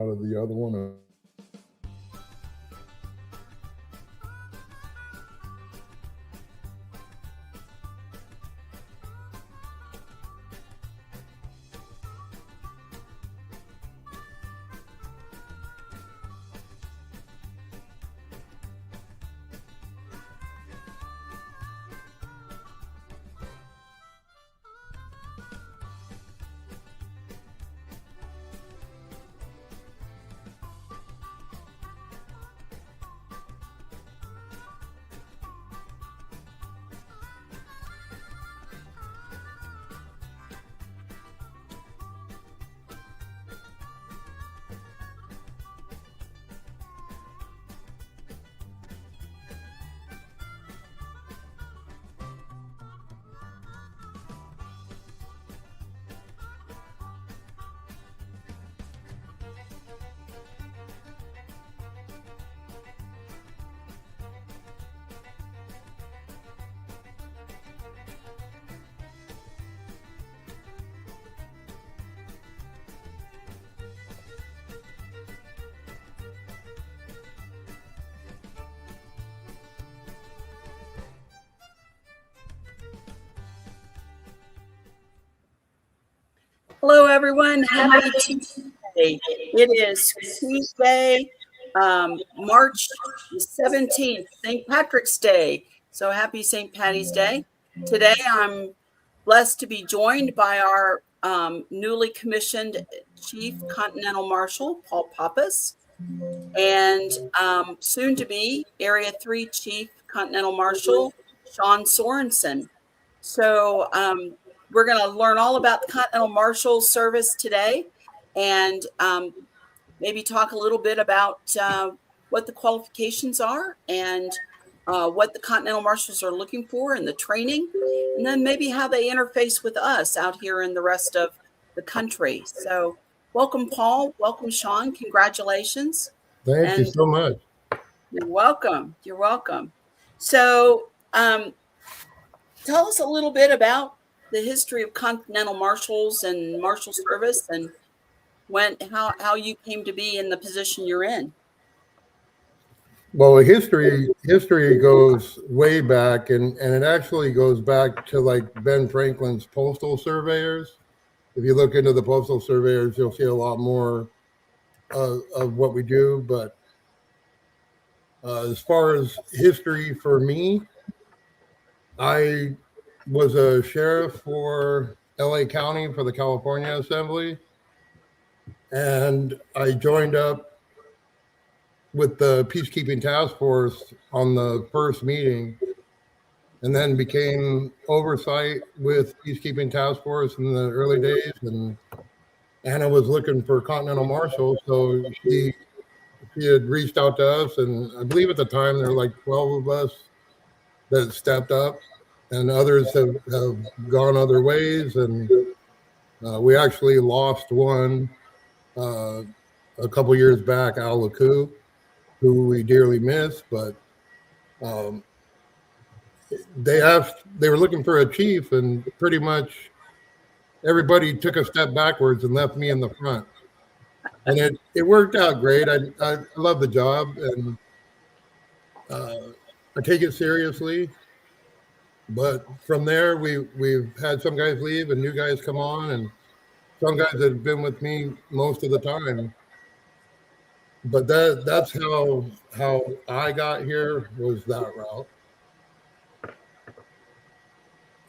out of the other one. Hello, everyone. Happy Tuesday. It is Tuesday, March 17th, St. Patrick's Day. So happy St. Patty's Day. Today, I'm blessed to be joined by our newly commissioned Chief Continental Marshal, Paul Pappas, and soon to be Area 3 Chief Continental Marshal, Sean Sorensen. So we're going to learn all about the Continental Marshal Service today, and maybe talk a little bit about what the qualifications are and what the Continental Marshals are looking for in the training, and then maybe how they interface with us out here in the rest of the country. So welcome, Paul. Welcome, Sean. Congratulations. Thank you so much. You're welcome. You're welcome. So tell us a little bit about the history of Continental Marshals and Marshal Service, and how you came to be in the position you're in. Well, history goes way back, and it actually goes back to like Ben Franklin's Postal Surveyors. If you look into the Postal Surveyors, you'll see a lot more of what we do. But as far as history for me, I was a sheriff for LA County for the California Assembly, and I joined up with the Peacekeeping Task Force on the first meeting, and then became oversight with Peacekeeping Task Force in the early days. And Anna was looking for Continental Marshal, so she had reached out to us, and I believe at the time there were like 12 of us that stepped up, and others have gone other ways. And we actually lost one a couple years back, Al LaCou, who we dearly miss. But they were looking for a chief, and pretty much everybody took a step backwards and left me in the front. And it worked out great. I love the job, and I take it seriously. But from there, we've had some guys leave and new guys come on, and some guys that have been with me most of the time. But that's how I got here, was that route.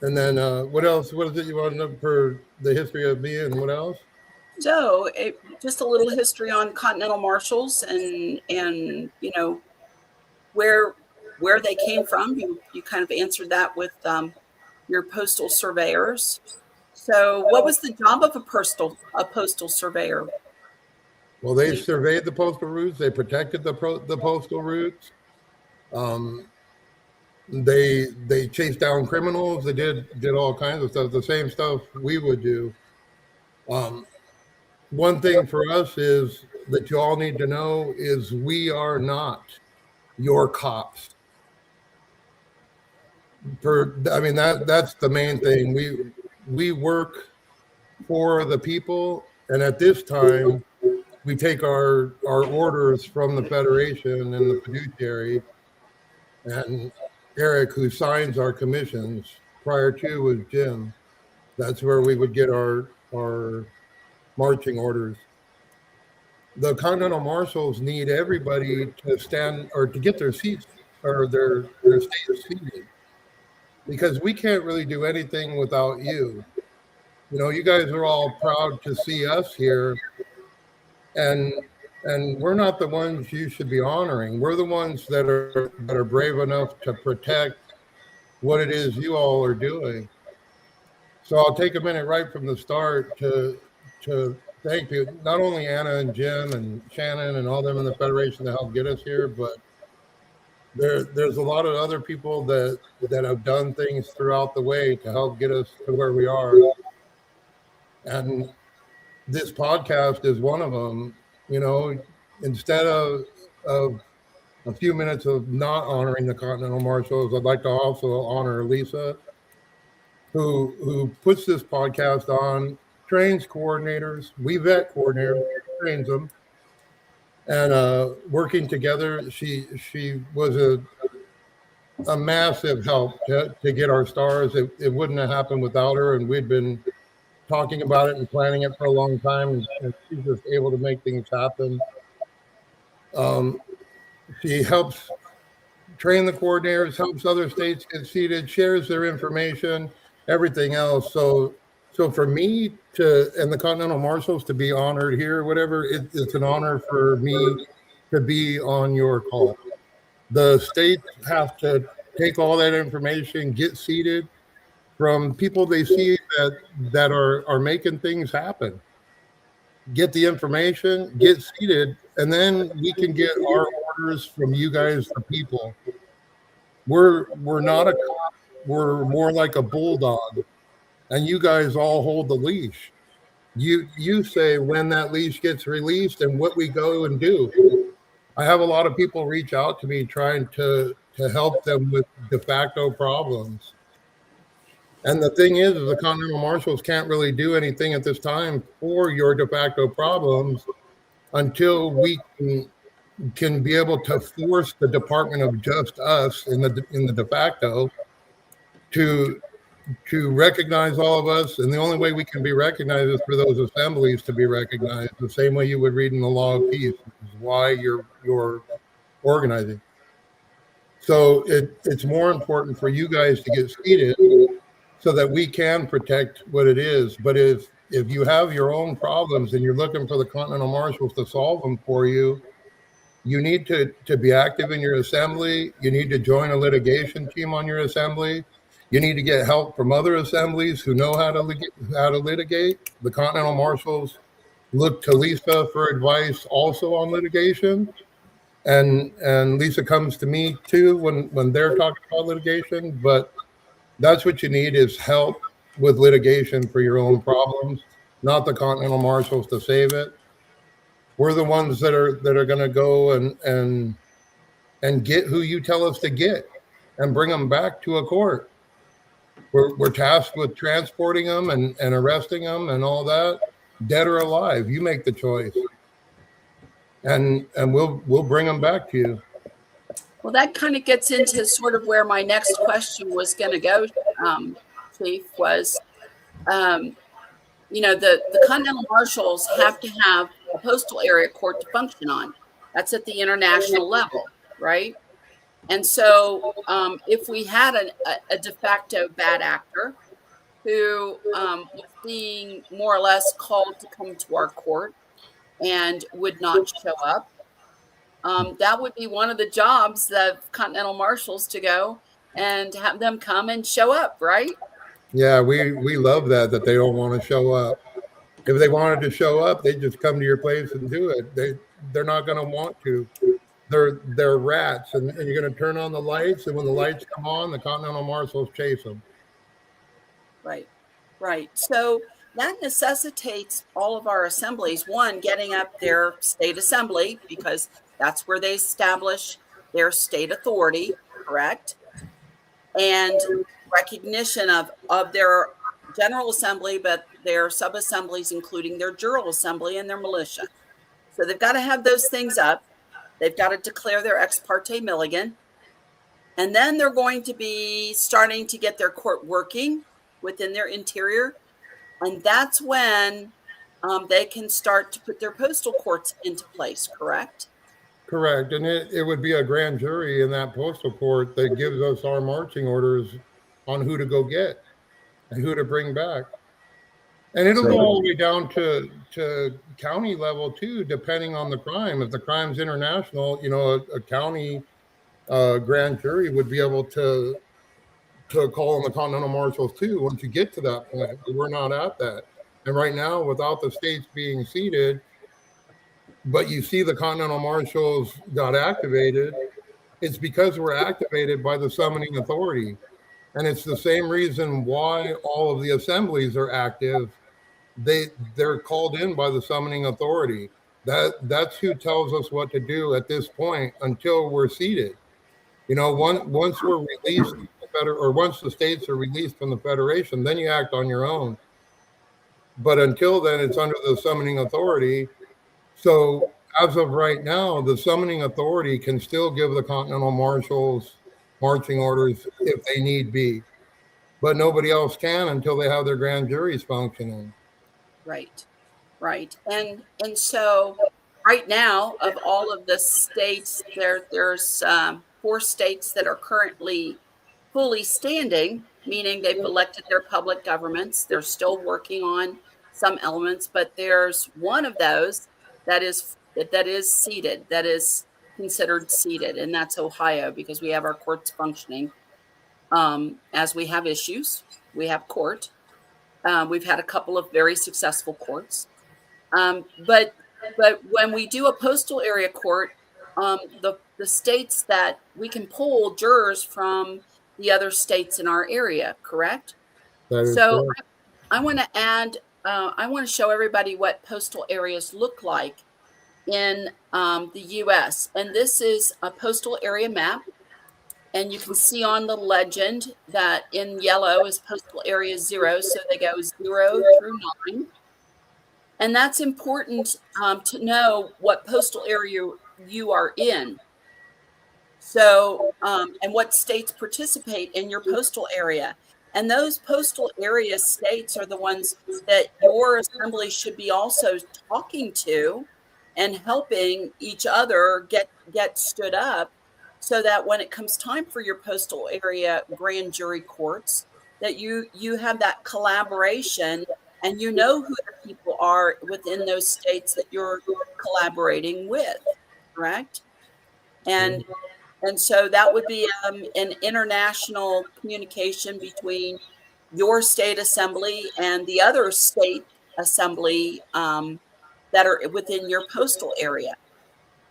And then what else? What is it you want to know for the history of me, and what else? So just a little history on Continental Marshals, and you know where they came from. You kind of answered that with your postal surveyors. So what was the job of a postal surveyor? Well, they surveyed the postal routes. They protected the postal routes. They chased down criminals. They did all kinds of stuff. The same stuff we would do. One thing for us is that you all need to know is we are not your cops. That's the main thing. We work for the people, and at this time, we take our orders from the Federation and the fiduciary, and Eric, who signs our commissions, prior to was Jim. That's where we would get our marching orders. The Continental Marshals need everybody to stand or to get their seats or their states seated, because we can't really do anything without you. You know, you guys are all proud to see us here, and we're not the ones you should be honoring. We're the ones that are brave enough to protect what it is you all are doing. So I'll take a minute right from the start to thank you, not only Anna and Jim and Shannon and all them in the Federation that helped get us here, but there's a lot of other people that have done things throughout the way to help get us to where we are. And this podcast is one of them. You know, instead of a few minutes of not honoring the Continental Marshals, I'd like to also honor Lisa, who puts this podcast on, trains coordinators. We vet coordinators, trains them, and working together, she was a massive help to get our stars. It wouldn't have happened without her, and we'd been talking about it and planning it for a long time, and she's just able to make things happen. She helps train the coordinators, helps other states get seated, shares their information, everything else. So for me and the Continental Marshals to be honored here, whatever, it's an honor for me to be on your call. The states have to take all that information, get seated from people they see that are making things happen. Get the information, get seated, and then we can get our orders from you guys, the people. We're not a cop, we're more like a bulldog, and you guys all hold the leash. You say when that leash gets released and what we go and do. I have a lot of people reach out to me trying to help them with de facto problems. And the thing is the Continental Marshals can't really do anything at this time for your de facto problems until we can be able to force the Department of Just Us in the de facto to recognize all of us. And the only way we can be recognized is for those assemblies to be recognized, the same way you would read in the Law of Peace, which is why you're organizing. So it's more important for you guys to get seated so that we can protect what it is. But if you have your own problems and you're looking for the Continental Marshals to solve them for you, you need to be active in your assembly. You need to join a litigation team on your assembly. You need to get help from other assemblies who know how to litigate. The Continental Marshals look to Lisa for advice also on litigation. And Lisa comes to me too when they're talking about litigation. But that's what you need, is help with litigation for your own problems, not the Continental Marshals to save it. We're the ones that are going to go and get who you tell us to get and bring them back to a court. We're tasked with transporting them and arresting them and all that, dead or alive. You make the choice, and we'll bring them back to you. Well, that kind of gets into sort of where my next question was going to go, Chief, was, the Continental Marshals have to have a postal area court to function on. That's at the international level, right? And so if we had a de facto bad actor who was being more or less called to come to our court and would not show up, that would be one of the jobs of Continental Marshals, to go and have them come and show up, right? Yeah, we love that they don't want to show up. If they wanted to show up, they'd just come to your place and do it. They're not going to want to. They're rats, and you're going to turn on the lights, and when the lights come on, the Continental Marshals chase them. Right. So that necessitates all of our assemblies, one, getting up their state assembly, because that's where they establish their state authority, correct? And recognition of their general assembly, but their sub-assemblies, including their jural assembly and their militia. So they've got to have those things up. They've got to declare their ex parte Milligan. And then they're going to be starting to get their court working within their interior. And that's when they can start to put their postal courts into place, correct? Correct. And it would be a grand jury in that postal court that gives us our marching orders on who to go get and who to bring back. And it'll go all the way down to county level too, depending on the crime. If the crime's international, a county grand jury would be able to call on the Continental Marshals too once you get to that point. But we're not at that. And right now, without the states being seated, but you see the Continental Marshals got activated, it's because we're activated by the summoning authority. And it's the same reason why all of the assemblies are active. They're called in by the summoning authority. That's who tells us what to do at this point until we're seated. Once we're released, or once the states are released from the federation, then you act on your own. But until then, it's under the summoning authority. So as of right now, the summoning authority can still give the Continental Marshals marching orders if they need be, but nobody else can until they have their grand juries functioning. Right. And so right now, of all of the states, there's 4 states that are currently fully standing, meaning they've elected their public governments. They're still working on some elements, but there's one of those that is seated, that is considered seated, and that's Ohio, because we have our courts functioning. As we have issues, we have court. We've had a couple of very successful courts. But when we do a postal area court, the states that we can pull jurors from the other states in our area, correct? So correct. I want to add, I want to show everybody what postal areas look like in the U.S. And this is a postal area map. And you can see on the legend that in yellow is postal area 0. So they go 0 through 9. And that's important to know what postal area you are in. So, and what states participate in your postal area. And those postal area states are the ones that your assembly should be also talking to and helping each other get stood up, so that when it comes time for your postal area grand jury courts, that you have that collaboration and you know who the people are within those states that you're collaborating with, correct? And so that would be an international communication between your state assembly and the other state assembly that are within your postal area.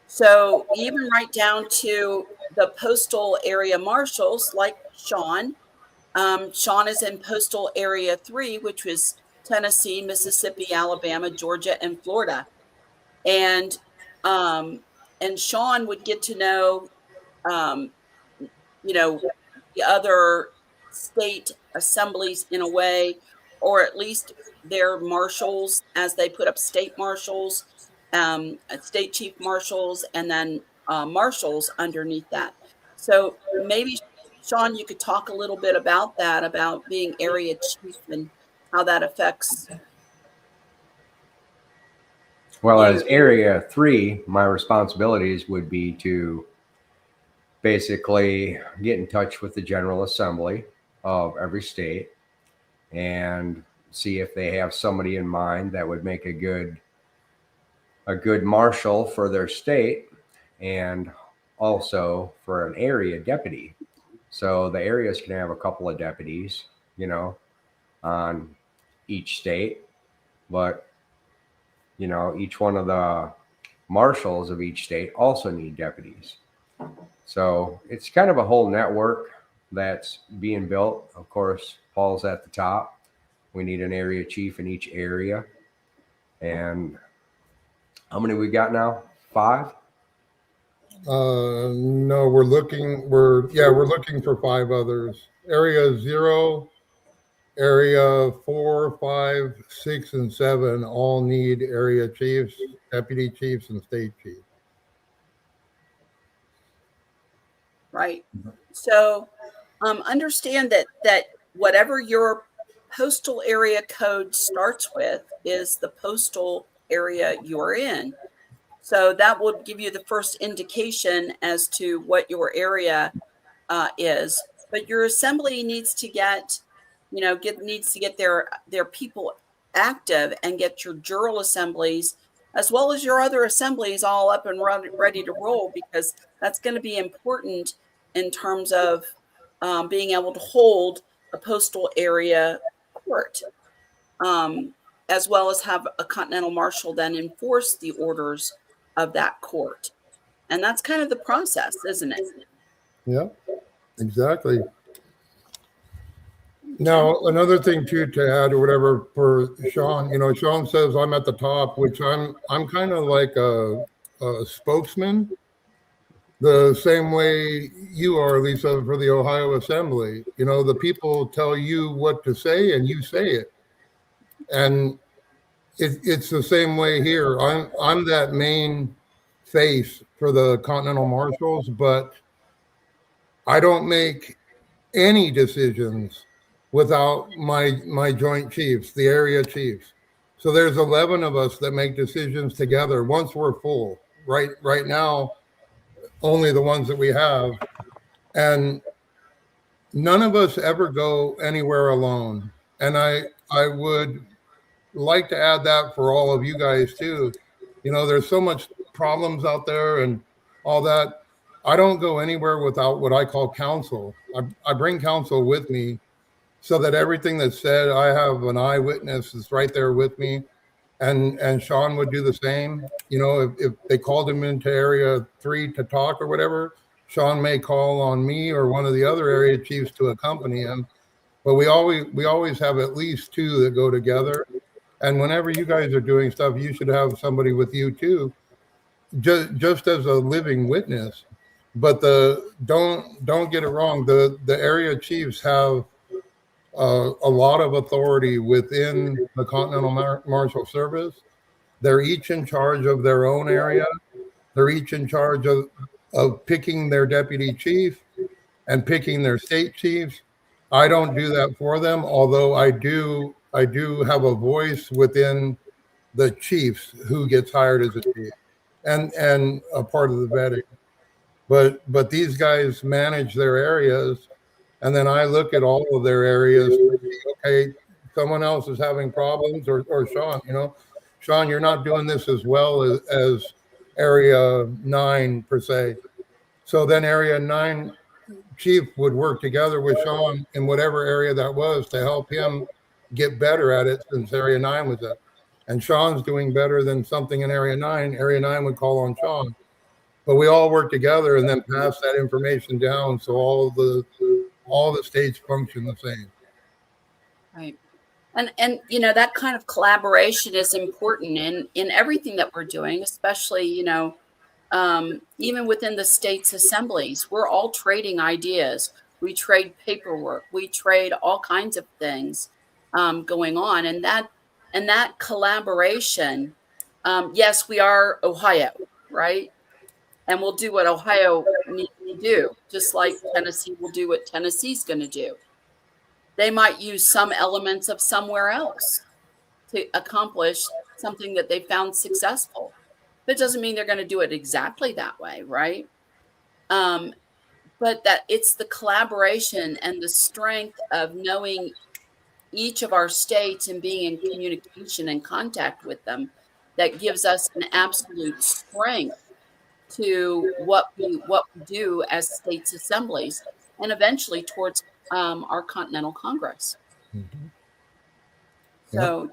So even right down to the postal area marshals, like Sean. Sean is in postal area 3, which was Tennessee, Mississippi, Alabama, Georgia, and Florida. And Sean would get to know, the other state assemblies in a way, or at least their marshals, as they put up state marshals, state chief marshals, and then marshals underneath that. So maybe, Sean, you could talk a little bit about that, about being area chief and how that affects. Well, as area 3, my responsibilities would be to basically get in touch with the General Assembly of every state and see if they have somebody in mind that would make a good marshal for their state, and also for an area deputy. So the areas can have a couple of deputies, on each state, but each one of the marshals of each state also need deputies. So it's kind of a whole network that's being built. Of course, Paul's at the top. We need an area chief in each area. And how many we got now? 5? No, we're looking for 5 others. Area 0 area 4, 5, 6, and 7 all need area chiefs, deputy chiefs, and state chiefs. Right. So understand that whatever your postal area code starts with is the postal area you're in. So that will give you the first indication as to what your area is. But your assembly needs to get, needs to get their people active and get your jural assemblies as well as your other assemblies all up and ready to roll, because that's going to be important in terms of being able to hold a postal area court, as well as have a Continental Marshal then enforce the orders of that court. And that's kind of the process, isn't it? Yeah, exactly. Now, another thing too, to add or whatever for Sean, Sean says I'm at the top, which I'm kind of like a spokesman, the same way you are, Lisa, for the Ohio Assembly. The people tell you what to say and you say it. And it's the same way here. I'm that main face for the Continental Marshals, but I don't make any decisions without my joint chiefs, the area chiefs. So there's 11 of us that make decisions together once we're full. Right now, only the ones that we have, and none of us ever go anywhere alone. And I would like to add that for all of you guys too. There's so much problems out there and all that. I don't go anywhere without what I call counsel. I bring counsel with me so that everything that's said, I have an eyewitness that's right there with me. And Sean would do the same. If they called him into area 3 to talk or whatever, Sean may call on me or one of the other area chiefs to accompany him. But we always have at least 2 that go together. And whenever you guys are doing stuff, you should have somebody with you too, just as a living witness. But don't get it wrong. The area chiefs have a lot of authority within the Continental Marshal Service. They're each in charge of their own area. They're each in charge of picking their deputy chief and picking their state chiefs. I don't do that for them, although I do have a voice within the chiefs who gets hired as a chief and a part of the vetting. But these guys manage their areas, and then I look at all of their areas to see, okay, someone else is having problems, or Sean, Sean, you're not doing this as well as area 9 per se. So then area 9 chief would work together with Sean in whatever area that was to help him get better at it, since area 9 was up. And Sean's doing better than something in area 9. Area 9 would call on Sean. But we all work together and then pass that information down, so all the states function the same. Right. And that kind of collaboration is important in everything that we're doing, especially, even within the state's assemblies. We're all trading ideas. We trade paperwork. We trade all kinds of things going on. And that collaboration, yes, we are Ohio, right? And we'll do what Ohio needs to do, just like Tennessee will do what Tennessee's going to do. They might use some elements of somewhere else to accomplish something that they found successful. But it doesn't mean they're going to do it exactly that way, right? But that it's the collaboration and the strength of knowing each of our states and being in communication and contact with them that gives us an absolute strength to what we do as states assemblies, and eventually towards our Continental Congress. Mm-hmm. So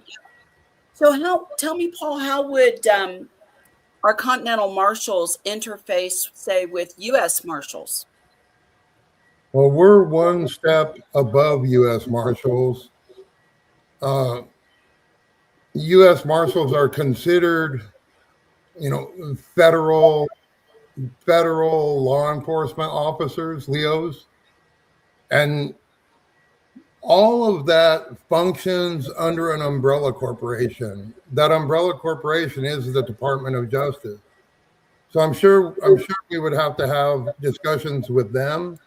tell me, Paul, how would our Continental Marshals interface, say, with U.S. Marshals? Well, we're one step above U.S. Marshals. U.S. Marshals are considered, federal law enforcement officers, LEOs, and all of that functions under an umbrella corporation. That umbrella corporation is the Department of Justice. So I'm sure we would have to have discussions with them,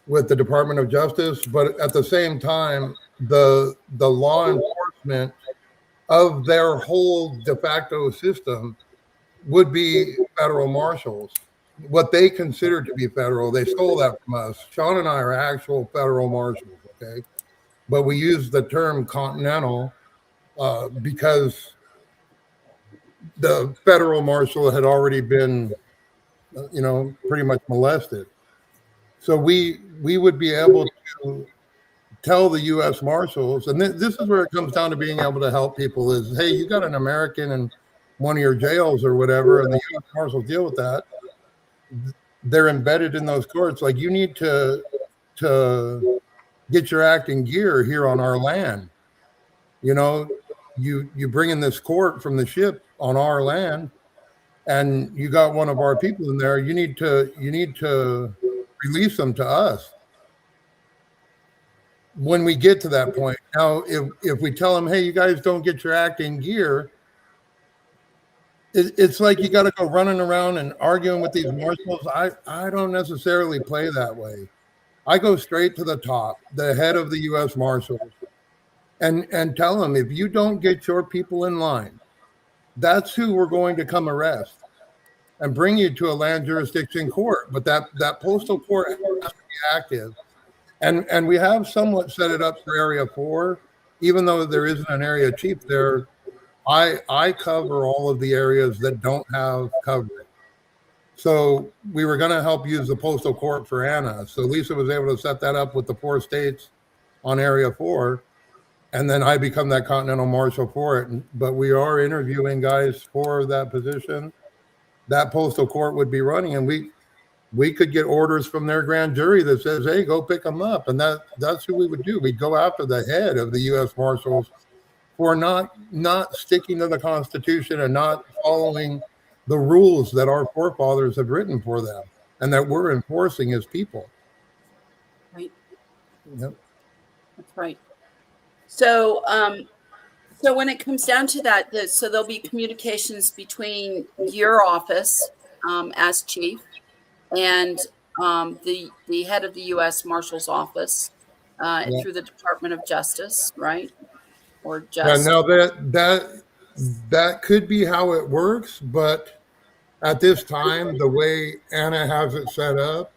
with the Department of Justice, but at the same time, the law enforcement of their whole de facto system would be federal marshals. What they consider to be federal, they stole that from us. Sean and I are actual federal marshals, okay? But we use the term Continental because the federal marshal had already been, pretty much molested. So we would be able to tell the U.S. Marshals, and this is where it comes down to being able to help people is, hey, you got an American in one of your jails or whatever, and the U.S. Marshals deal with that. They're embedded in those courts. Like, you need to get your act in gear here on our land. You bring in this court from the ship on our land, and you got one of our people in there. You need to release them to us when we get to that point. Now, if we tell them, hey, you guys don't get your act in gear, it's like you got to go running around and arguing with these marshals. I don't necessarily play that way. I go straight to the top, the head of the U.S. Marshals, and tell them, if you don't get your people in line, that's who we're going to come arrest and bring you to a land jurisdiction court. But that postal court has to be active. And we have somewhat set it up for Area 4, even though there isn't an area chief there. I cover all of the areas that don't have coverage. So we were going to help use the postal court for Anna. So Lisa was able to set that up with the 4 states on Area 4. And then I become that Continental Marshal for it. But we are interviewing guys for that position. That postal court would be running, and we could get orders from their grand jury that says, hey, go pick them up. And that's who we would do. We'd go after the head of the U.S. Marshals for not sticking to the Constitution and not following the rules that our forefathers have written for them and that we're enforcing as people. Right. Yep. That's right. So, so when it comes down to that, so there'll be communications between your office as chief and the head of the U.S. Marshal's office through the Department of Justice, right? Or just. Yeah, now that could be how it works, but at this time, the way Anna has it set up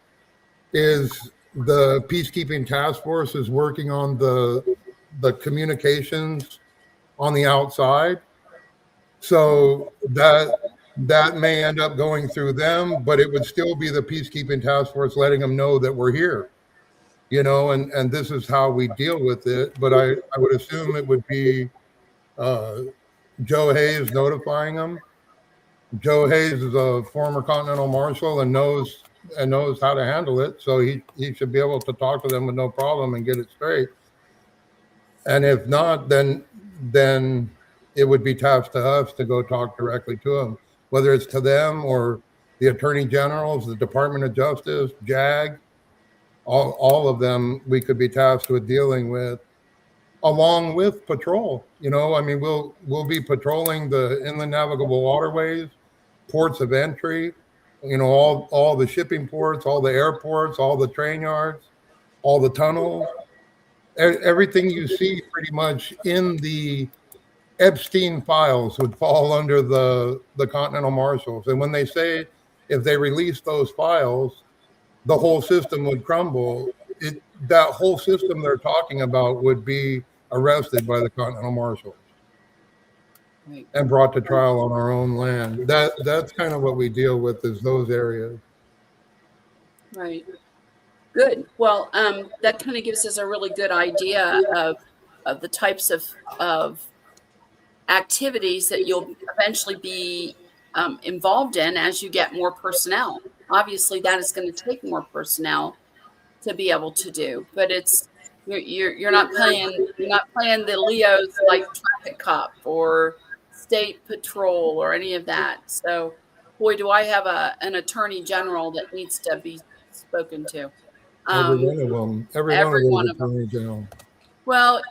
is the peacekeeping task force is working on the communications on the outside. So that may end up going through them, but it would still be the peacekeeping task force letting them know that we're here, and this is how we deal with it. But I would assume it would be Joe Hayes notifying them. Joe Hayes is a former Continental Marshal and knows how to handle it. So he should be able to talk to them with no problem and get it straight. And if not, then it would be tasked to us to go talk directly to them, whether it's to them or the Attorney Generals, the Department of Justice, JAG, all of them we could be tasked with dealing with, along with patrol. We'll be patrolling the inland navigable waterways, ports of entry, all the shipping ports, all the airports, all the train yards, all the tunnels, everything you see pretty much in the Epstein files would fall under the Continental Marshals. And when they say if they release those files, the whole system would crumble, that whole system they're talking about would be arrested by the Continental Marshals and brought to trial on our own land. That's kind of what we deal with, is those areas. Right. Good. Well, that kind of gives us a really good idea of the types of activities that you'll eventually be involved in as you get more personnel. Obviously, that is going to take more personnel to be able to do, but you're not playing the Leos like traffic cop or state patrol or any of that. So, boy, do I have an attorney general that needs to be spoken to. Every one of them. Every one of them is attorney general. Well,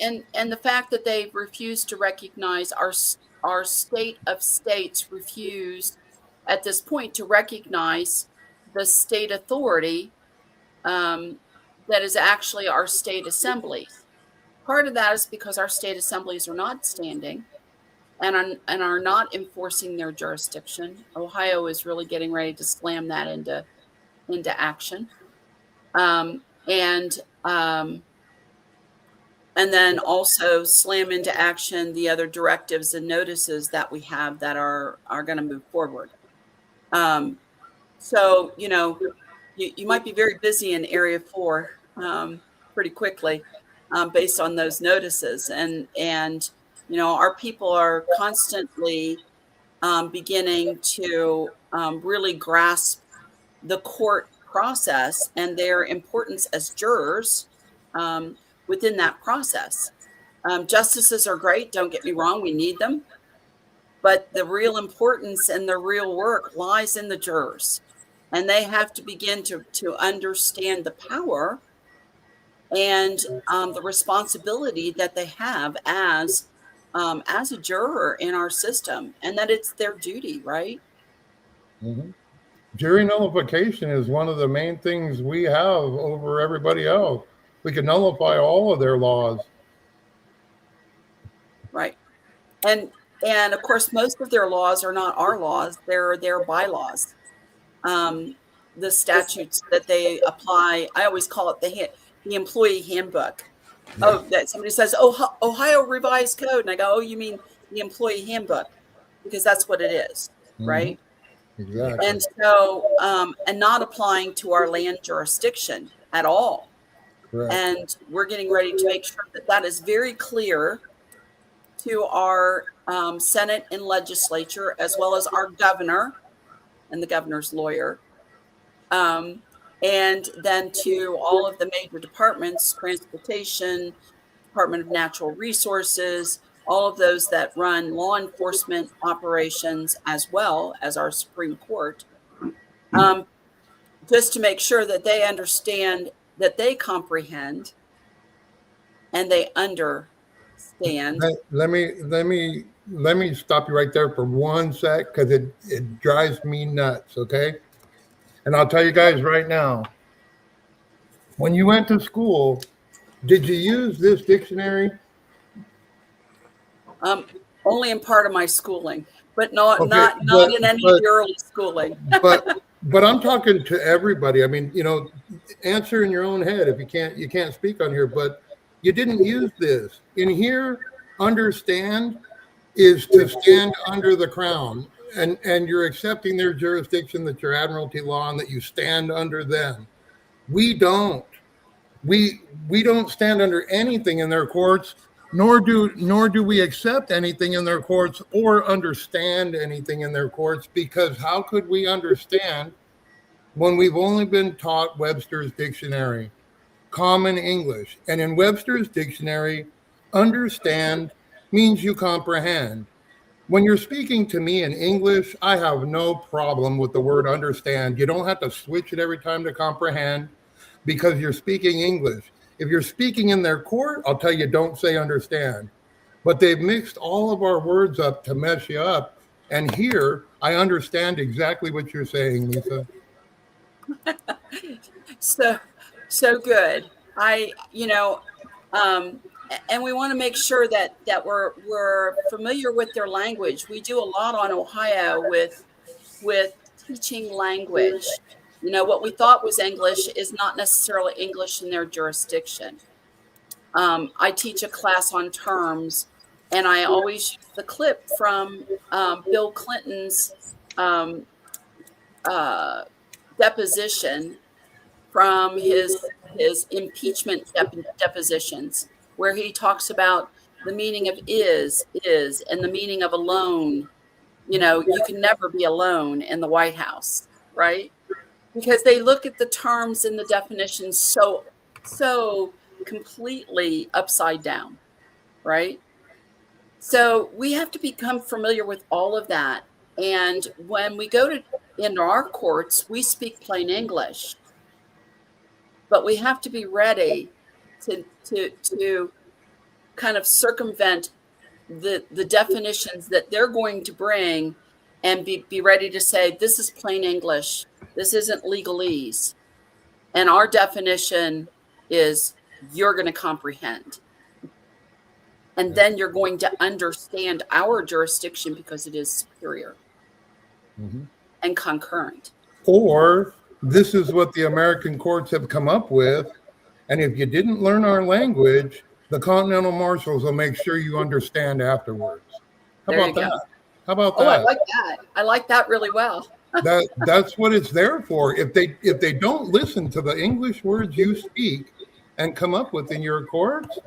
and the fact that they refuse to recognize our state of states refused at this point to recognize the state authority um, that is actually our state assemblies. Part of that is because our state assemblies are not standing and are not enforcing their jurisdiction. Ohio is really getting ready to slam that into action, and and then also slam into action the other directives and notices that we have that are going to move forward. So you might be very busy in Area 4 pretty quickly based on those notices, and our people are constantly beginning to really grasp the court process and their importance as jurors within that process. Justices are great, don't get me wrong, we need them, but the real importance and the real work lies in the jurors, and they have to begin to understand the power and the responsibility that they have as a juror in our system, and that it's their duty, right? Mm-hmm. Jury nullification is one of the main things we have over everybody else. We can nullify all of their laws. Right. And of course, most of their laws are not our laws; they're their bylaws. The statutes that they apply. I always call it the employee handbook. Yeah. Oh, that somebody says, "Oh, Ohio Revised Code," and I go, "Oh, you mean the employee handbook?" Because that's what it is, right? Exactly. And so, and not applying to our land jurisdiction at all. Correct. And we're getting ready to make sure that that is very clear to our Senate and legislature, as well as our governor and the governor's lawyer, and then to all of the major departments, transportation, Department of Natural Resources, all of those that run law enforcement operations, as well as our Supreme Court, just to make sure that they understand, that they comprehend, and they understand. Let me stop you right there for 1 sec, because it drives me nuts. Okay, and I'll tell you guys right now. When you went to school, did you use this dictionary? Only in part of my schooling, but not Okay, not in any of the early schooling. but I'm talking to everybody. I mean, answer in your own head. If you can't speak on here, but you didn't use this. In here, understand is to stand under the crown, and you're accepting their jurisdiction, that your admiralty law, and that you stand under them. We don't. We don't stand under anything in their courts, nor do we accept anything in their courts or understand anything in their courts, because how could we understand when we've only been taught Webster's dictionary, common English? And in Webster's dictionary, understand means you comprehend. When you're speaking to me in English, I have no problem with the word understand. You don't have to switch it every time to comprehend, because you're speaking English. If you're speaking in their court, I'll tell you, don't say understand. But they've mixed all of our words up to mess you up. And here, I understand exactly what you're saying, Lisa. So good. And we want to make sure that we're familiar with their language. We do a lot on Ohio with teaching language. What we thought was English is not necessarily English in their jurisdiction. I teach a class on terms, and I always use the clip from Bill Clinton's deposition from his impeachment depositions, where he talks about the meaning of is, and the meaning of alone. You can never be alone in the White House, right? Because they look at the terms and the definitions so completely upside down, right? So we have to become familiar with all of that. And when we go into our courts, we speak plain English, but we have to be ready to kind of circumvent the definitions that they're going to bring, and be ready to say, this is plain English, this isn't legalese, and our definition is you're going to comprehend. And then you're going to understand our jurisdiction because it is superior and concurrent. Or this is what the American courts have come up with. And if you didn't learn our language, the Continental Marshals will make sure you understand afterwards. How about that? How about that? Oh, I like that. I like that really well. That's what it's there for. If they don't listen to the English words you speak and come up with in your courts,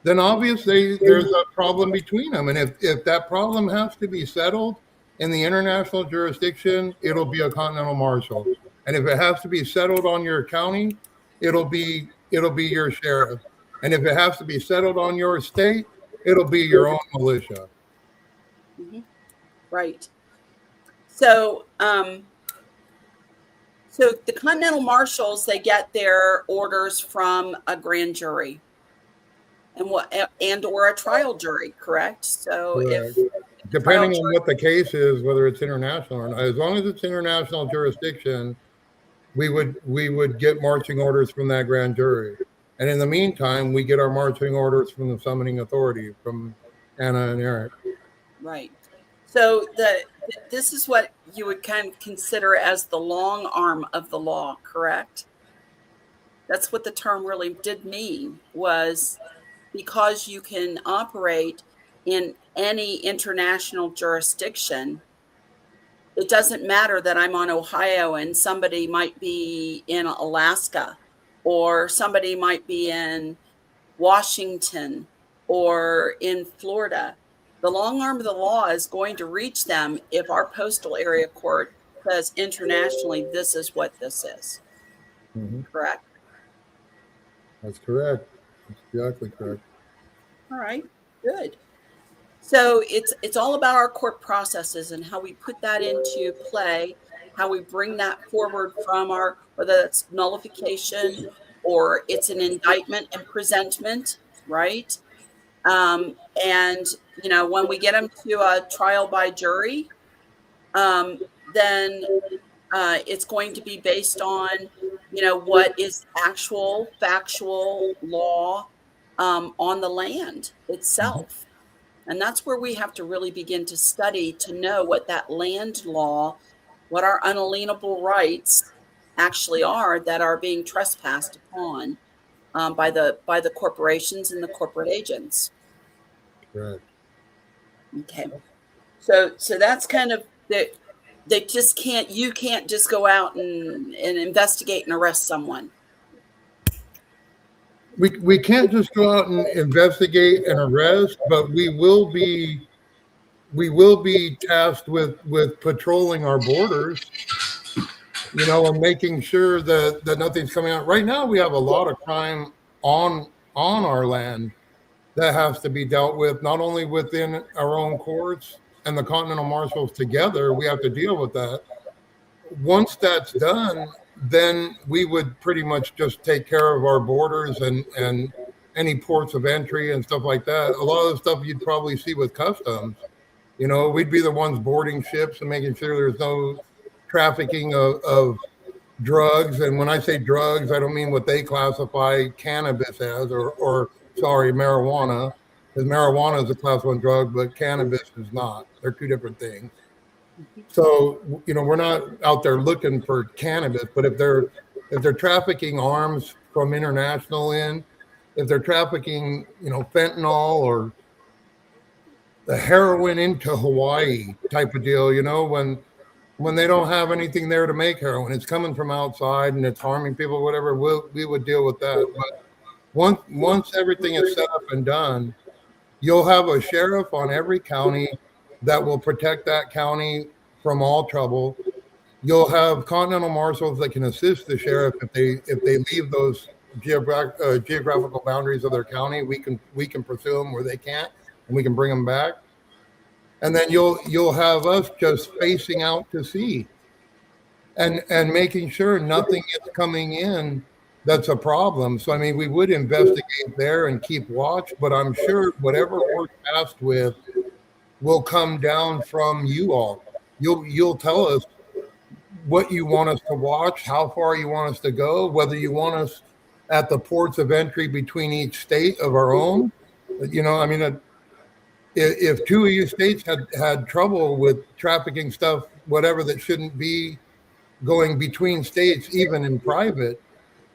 then obviously there's a problem between them. And if that problem has to be settled in the international jurisdiction, it'll be a Continental Marshal. And if it has to be settled on your county, it'll be your sheriff. And if it has to be settled on your state, it'll be your own militia. Right. So, so the Continental Marshals, they get their orders from a grand jury and or a trial jury, correct? So correct. Depending on what the case is, whether it's international or not, as long as it's international jurisdiction, we would get marching orders from that grand jury. And in the meantime, we get our marching orders from the summoning authority, from Anna and Eric. Right. So this is what you would kind of consider as the long arm of the law, correct? That's what the term really did mean, was because you can operate in any international jurisdiction. It doesn't matter that I'm on Ohio and somebody might be in Alaska, or somebody might be in Washington or in Florida. The long arm of the law is going to reach them if our postal area court says internationally, this is what this is. Correct? That's correct. That's exactly correct. All right, good. So it's all about our court processes and how we put that into play, how we bring that forward from our, whether that's nullification or it's an indictment and presentment, right? And, you know, when we get them to a trial by jury, then it's going to be based on, you know, what is actual factual law on the land itself. And that's where we have to really begin to study to know what that land law, what our unalienable rights actually are that are being trespassed upon by the corporations and the corporate agents. Right. Okay. So that's kind of that. They just can't. You can't just go out and investigate and arrest someone. We can't just go out and investigate and arrest, but we will be tasked with patrolling our borders, you know, and making sure that nothing's coming out. Right now, we have a lot of crime on our land that has to be dealt with, not only within our own courts and the Continental Marshals together. We have to deal with that. Once that's done, then we would pretty much just take care of our borders and any ports of entry and stuff like that. A lot of the stuff you'd probably see with customs, you know, we'd be the ones boarding ships and making sure there's no trafficking of drugs. And when I say drugs, I don't mean what they classify cannabis as or marijuana, because marijuana is a class 1 drug, but cannabis is not. They're two different things. So, you know, we're not out there looking for cannabis, but if they're trafficking arms from international if they're trafficking, you know, fentanyl or the heroin into Hawaii type of deal, you know, when they don't have anything there to make heroin, it's coming from outside and it's harming people, whatever, we would deal with that. But once everything is set up and done, you'll have a sheriff on every county that will protect that county from all trouble. You'll have Continental Marshals that can assist the sheriff if they leave those geographical boundaries of their county. We can pursue them where they can't, and we can bring them back. And then you'll have us just facing out to sea, and making sure nothing is coming in that's a problem. So, I mean, we would investigate there and keep watch, but I'm sure whatever we're tasked with will come down from you all. You'll tell us what you want us to watch, how far you want us to go, whether you want us at the ports of entry between each state of our own. You know, I mean, if two of you states had trouble with trafficking stuff, whatever that shouldn't be going between states, even in private,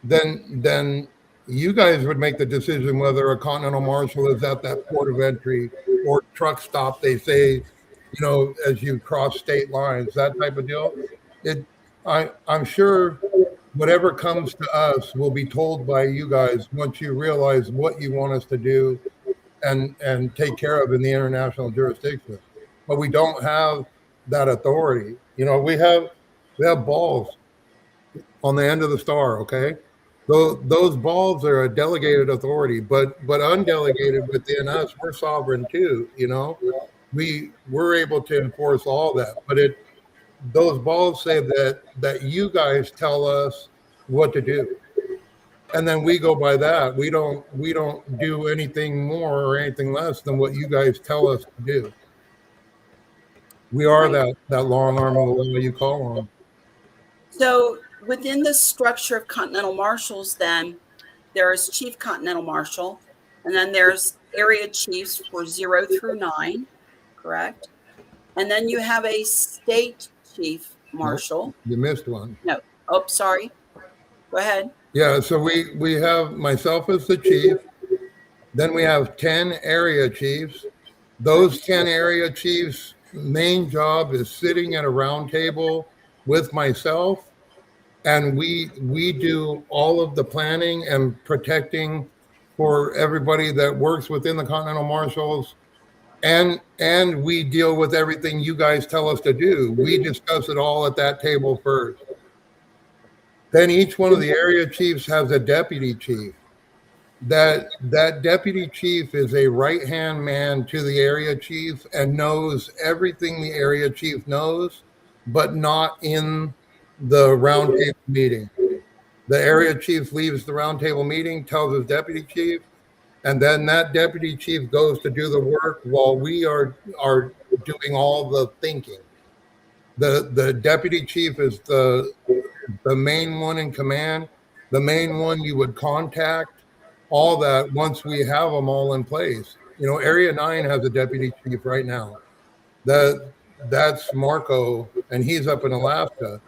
then you guys would make the decision whether a Continental Marshal is at that port of entry or truck stop. They say, you know, as you cross state lines, that type of deal. I'm sure whatever comes to us will be told by you guys once you realize what you want us to do and take care of in the international jurisdiction. But we don't have that authority. You know, we have balls on the end of the star. Okay, those balls are a delegated authority, but undelegated within us, we're sovereign too. You know, we're able to enforce all that, but those balls say that you guys tell us what to do, and then we go by that. We don't do anything more or anything less than what you guys tell us to do. We are that long arm of the law you call on. So within the structure of Continental Marshals, then there's Chief Continental Marshal, and then there's area chiefs for 0 through 9, correct? And then you have a state chief marshal. Nope, you missed one. No. Oh, sorry. Go ahead. Yeah, so we have myself as the chief. Then we have 10 area chiefs. Those 10 area chiefs' main job is sitting at a round table with myself, and we do all of the planning and protecting for everybody that works within the Continental Marshals, and we deal with everything you guys tell us to do. We discuss it all at that table first. Then each one of the area chiefs has a deputy chief. That deputy chief is a right-hand man to the area chief and knows everything the area chief knows, but not in the roundtable meeting. The area chief leaves the roundtable meeting, tells his deputy chief, and then that deputy chief goes to do the work while we are doing all the thinking. The deputy chief is the main one in command, the main one you would contact, all that once we have them all in place. You know, Area 9 has a deputy chief right now. That's Marco, and he's up in Alaska.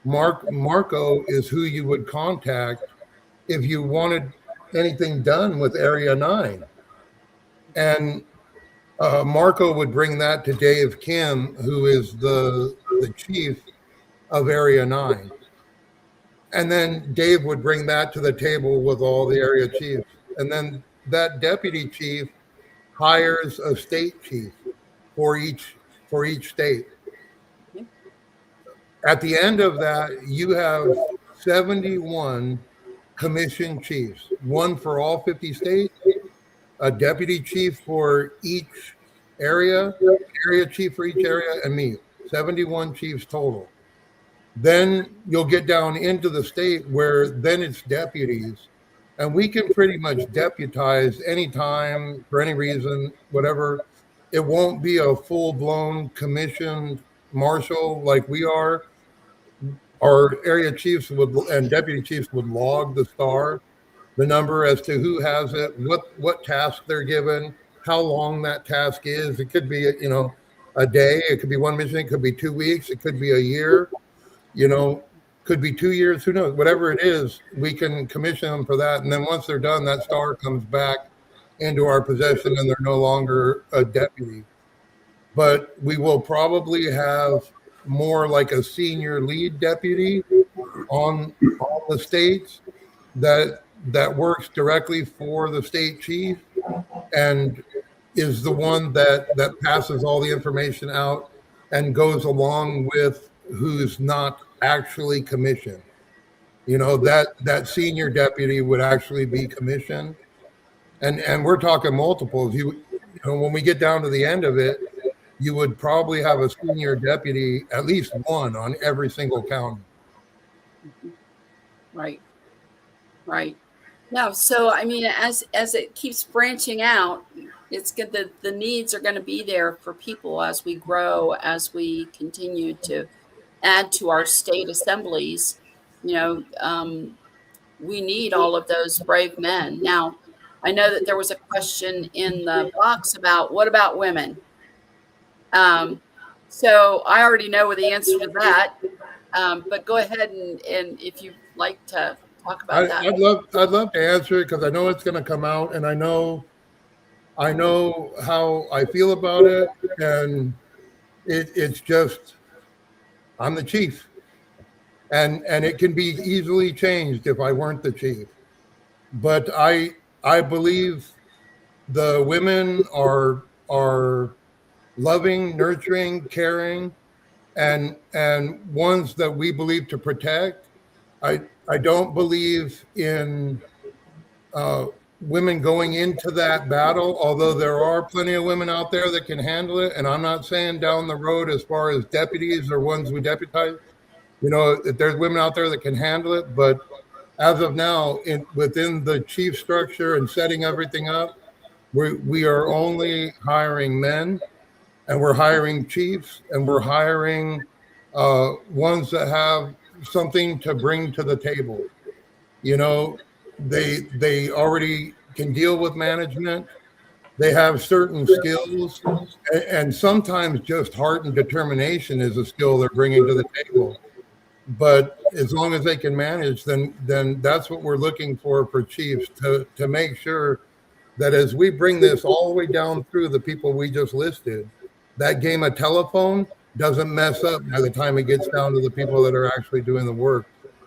Marco is who you would contact if you wanted anything done with Area 9. And Marco would bring that to Dave Kim, who is the chief of Area 9. And then Dave would bring that to the table with all the area chiefs. And then that deputy chief hires a state chief for each state. At the end of that, you have 71 commission chiefs, one for all 50 states, a deputy chief for each area chief for each area, and me. 71 chiefs total. Then you'll get down into the state where then it's deputies, and we can pretty much deputize anytime for any reason, whatever. It won't be a full-blown commissioned marshal like we are. Our area chiefs and deputy chiefs would log the star, the number as to who has it, what task they're given, how long that task is. It could be, you know, a day. It could be one mission. It could be 2 weeks. It could be a year. You know, could be 2 years, who knows? Whatever it is, we can commission them for that. And then once they're done, that star comes back into our possession and they're no longer a deputy. But we will probably have more like a senior lead deputy on the states that works directly for the state chief and is the one that passes all the information out and goes along with who's not actually commissioned. You know, that senior deputy would actually be commissioned. And we're talking multiples. You know, when we get down to the end of it, you would probably have a senior deputy, at least one on every single county. Right. Right. No, so I mean, as it keeps branching out, it's good that the needs are going to be there for people as we grow, as we continue to add to our state assemblies. You know, we need all of those brave men. Now, I know that there was a question in the box about what about women? Um, so I already know the answer to that. But go ahead and if you'd like to talk about that. I'd love to answer it because I know it's going to come out, and I know how I feel about it, and it's just I'm the chief, and it can be easily changed if I weren't the chief. But I believe the women are loving, nurturing, caring, and ones that we believe to protect. I don't believe in uh, women going into that battle, although there are plenty of women out there that can handle it. And I'm not saying down the road as far as deputies or ones we deputize, that there's women out there that can handle it. But as of now, within the chief structure and setting everything up, we are only hiring men, and we're hiring chiefs, and we're hiring ones that have something to bring to the table. You know, they already can deal with management. They have certain skills, and sometimes just heart and determination is a skill they're bringing to the table. But as long as they can manage, then that's what we're looking for chiefs to make sure that as we bring this all the way down through the people we just listed, that game of telephone doesn't mess up by the time it gets down to the people that are actually doing the work,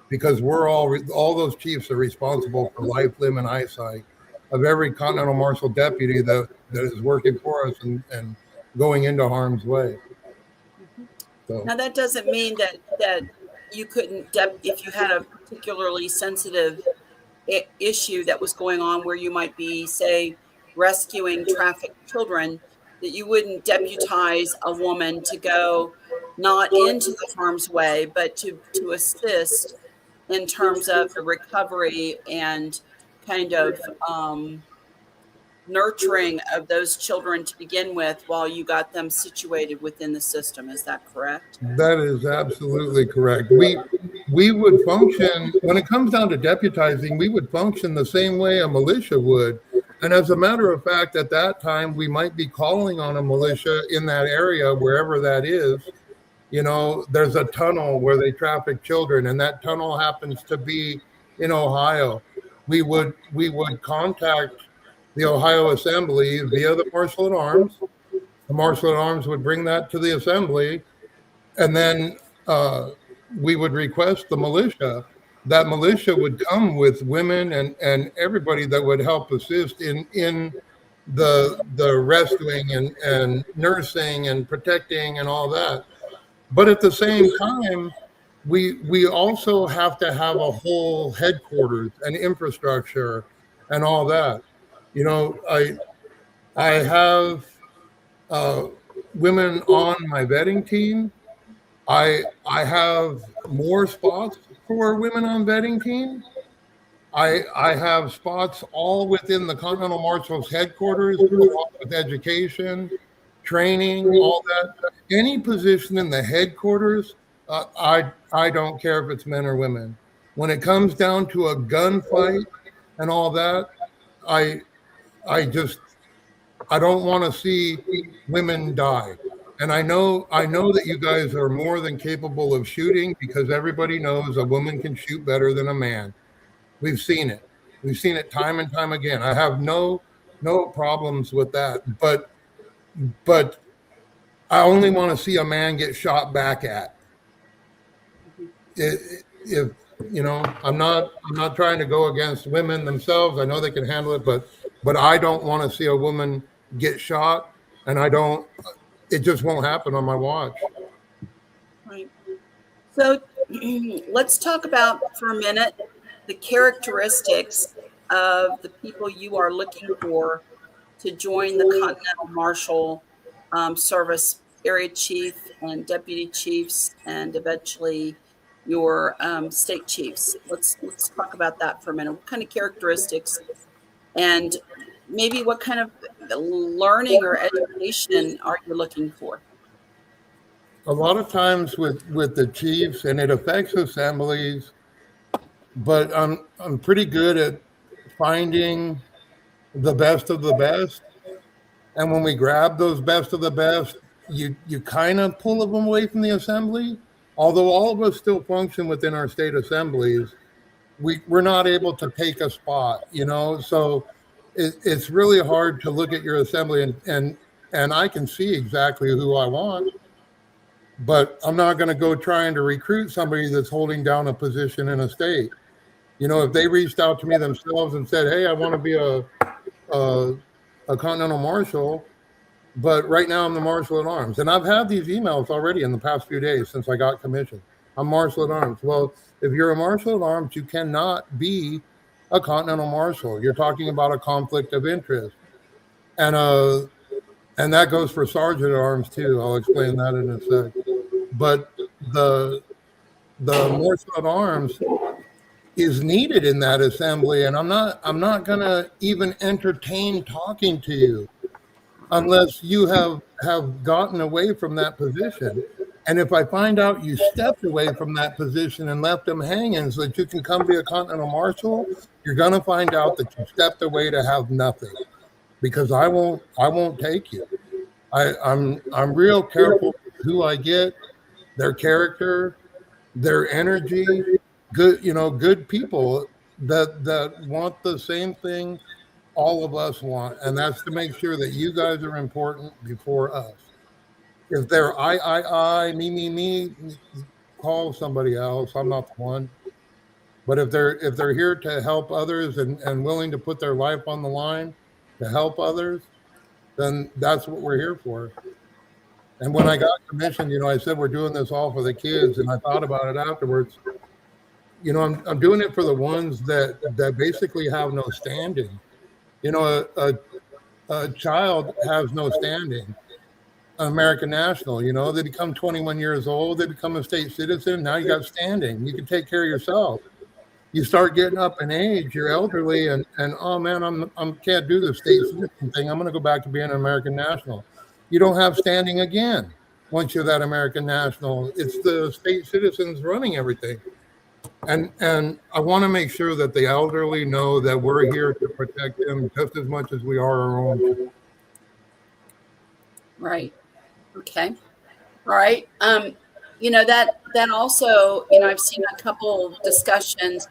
because we're all those chiefs are responsible for life, limb, and eyesight of every Continental Marshal deputy that is working for us and going into harm's way. So. Now that doesn't mean that you couldn't, if you had a particularly sensitive issue that was going on where you might be, say, rescuing trafficked children, that you wouldn't deputize a woman to go not into the harm's way, but to assist in terms of the recovery and kind of nurturing of those children to begin with while you got them situated within the system. Is that correct? That is absolutely correct. We would function, when it comes down to deputizing, we would function the same way a militia would. And as a matter of fact, at that time, we might be calling on a militia in that area, wherever that is. There's a tunnel where they traffic children, and that tunnel happens to be in Ohio. We would contact the Ohio Assembly via the Marshal at Arms. The Marshal at Arms would bring that to the Assembly, and then we would request the militia. That militia would come with women and everybody that would help assist in the rescuing and nursing and protecting and all that. But at the same time, we also have to have a whole headquarters and infrastructure and all that. I have women on my vetting team. I have more spots for women on vetting team. I have spots all within the Continental Marshal's headquarters, along with education, training, all that. Any position in the headquarters, I don't care if it's men or women. When it comes down to a gunfight and all that, I don't want to see women die. And I know that you guys are more than capable of shooting, because everybody knows a woman can shoot better than a man. We've seen it. We've seen it time and time again. I have no problems with that. But I only want to see a man get shot back at. If I'm not trying to go against women themselves. I know they can handle it, but I don't want to see a woman get shot, and it just won't happen on my watch. Right. So let's talk about for a minute the characteristics of the people you are looking for to join the Continental Marshal Service area chief and deputy chiefs, and eventually your state chiefs. Let's talk about that for a minute. What kind of characteristics and maybe what kind of learning or education are you looking for? A lot of times with the chiefs, and it affects assemblies, but I'm pretty good at finding the best of the best. And when we grab those best of the best, you kind of pull them away from the assembly. Although all of us still function within our state assemblies, we're not able to take a spot, So it's really hard to look at your assembly and I can see exactly who I want, but I'm not going to go trying to recruit somebody that's holding down a position in a state. If they reached out to me themselves and said, "Hey, I want to be a Continental Marshal, but right now I'm the Marshal at Arms." And I've had these emails already in the past few days since I got commissioned. I'm Marshal at Arms. Well, if you're a Marshal at Arms, you cannot be a Continental Marshal. You're talking about a conflict of interest. And that goes for Sergeant at Arms too. I'll explain that in a sec. But the Marshal at Arms is needed in that assembly, and I'm not gonna even entertain talking to you unless you have gotten away from that position. And if I find out you stepped away from that position and left them hanging so that you can come be a Continental Marshal, you're gonna find out that you stepped away to have nothing, because I won't take you. I'm real careful with who I get, their character, their energy. Good people that want the same thing all of us want, and that's to make sure that you guys are important before us. If they're I, me, call somebody else. I'm not the one. But if they're here to help others and willing to put their life on the line to help others, then that's what we're here for. And when I got commissioned, I said we're doing this all for the kids, and I thought about it afterwards. I'm doing it for the ones that basically have no standing. A child has no standing. American national, they become 21 years old, they become a state citizen. Now you got standing. You can take care of yourself. You start getting up in age, you're elderly, and oh man, I can't do the state citizen thing. I'm going to go back to being an American national. You don't have standing again once you're that American national. It's the state citizens running everything. And I want to make sure that the elderly know that we're here to protect them just as much as we are our own. Right. Okay. All right. That also, I've seen a couple discussions,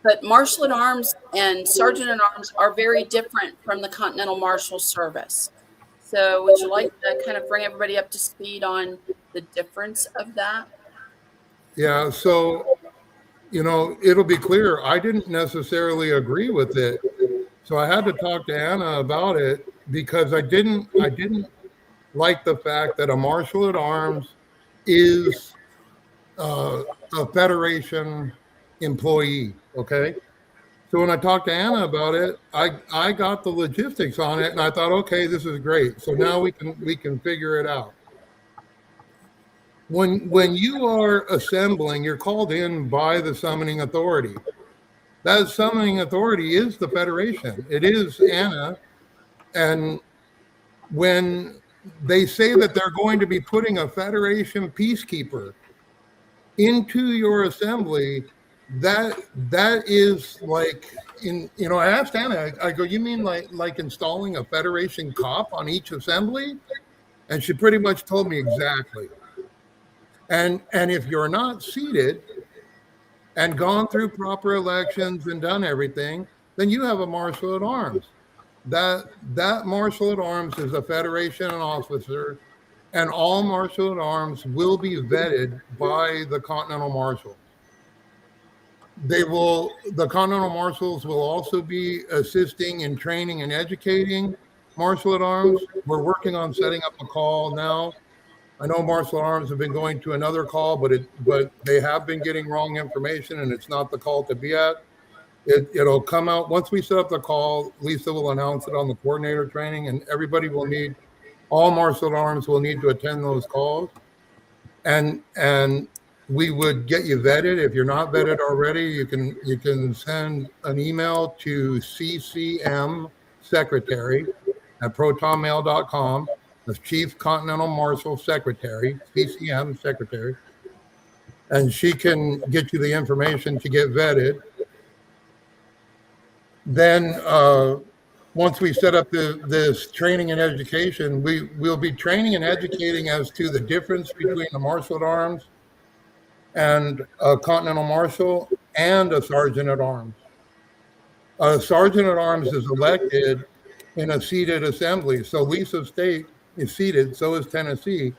but Marshal at Arms and Sergeant at Arms are very different from the Continental Marshal Service. So would you like to kind of bring everybody up to speed on the difference of that? Yeah. So, it'll be clear. I didn't necessarily agree with it. So I had to talk to Anna about it because I didn't like the fact that a Marshal at Arms is a Federation employee. Okay. So when I talked to Anna about it, I got the logistics on it and I thought, okay, this is great. So now we can figure it out. When you are assembling, you're called in by the summoning authority. That summoning authority is the Federation. It is Anna. And when they say that they're going to be putting a Federation peacekeeper into your assembly, that is like I asked Anna, I go, you mean like installing a Federation cop on each assembly? And she pretty much told me exactly. And if you're not seated and gone through proper elections and done everything, then you have a Marshal at Arms. That Marshal at Arms is a Federation officer, and all Marshal at Arms will be vetted by the Continental Marshal. The Continental Marshals will also be assisting in training and educating Marshal at Arms. We're working on setting up a call now. I know Marshal at Arms have been going to another call, but they have been getting wrong information, and it's not the call to be at. It'll come out once we set up the call. Lisa will announce it on the coordinator training, and everybody will need, all Marshal at Arms will need to attend those calls. And we would get you vetted. If you're not vetted already, you can send an email to CCM Secretary at protonmail.com. That's Chief Continental Marshal Secretary, CCM Secretary, and she can get you the information to get vetted. Then once we set up this training and education, we'll be training and educating as to the difference between a Marshal at Arms and a Continental Marshal and a Sergeant at Arms. A Sergeant at Arms is elected in a seated assembly. So Lisa State is seated, so is Tennessee.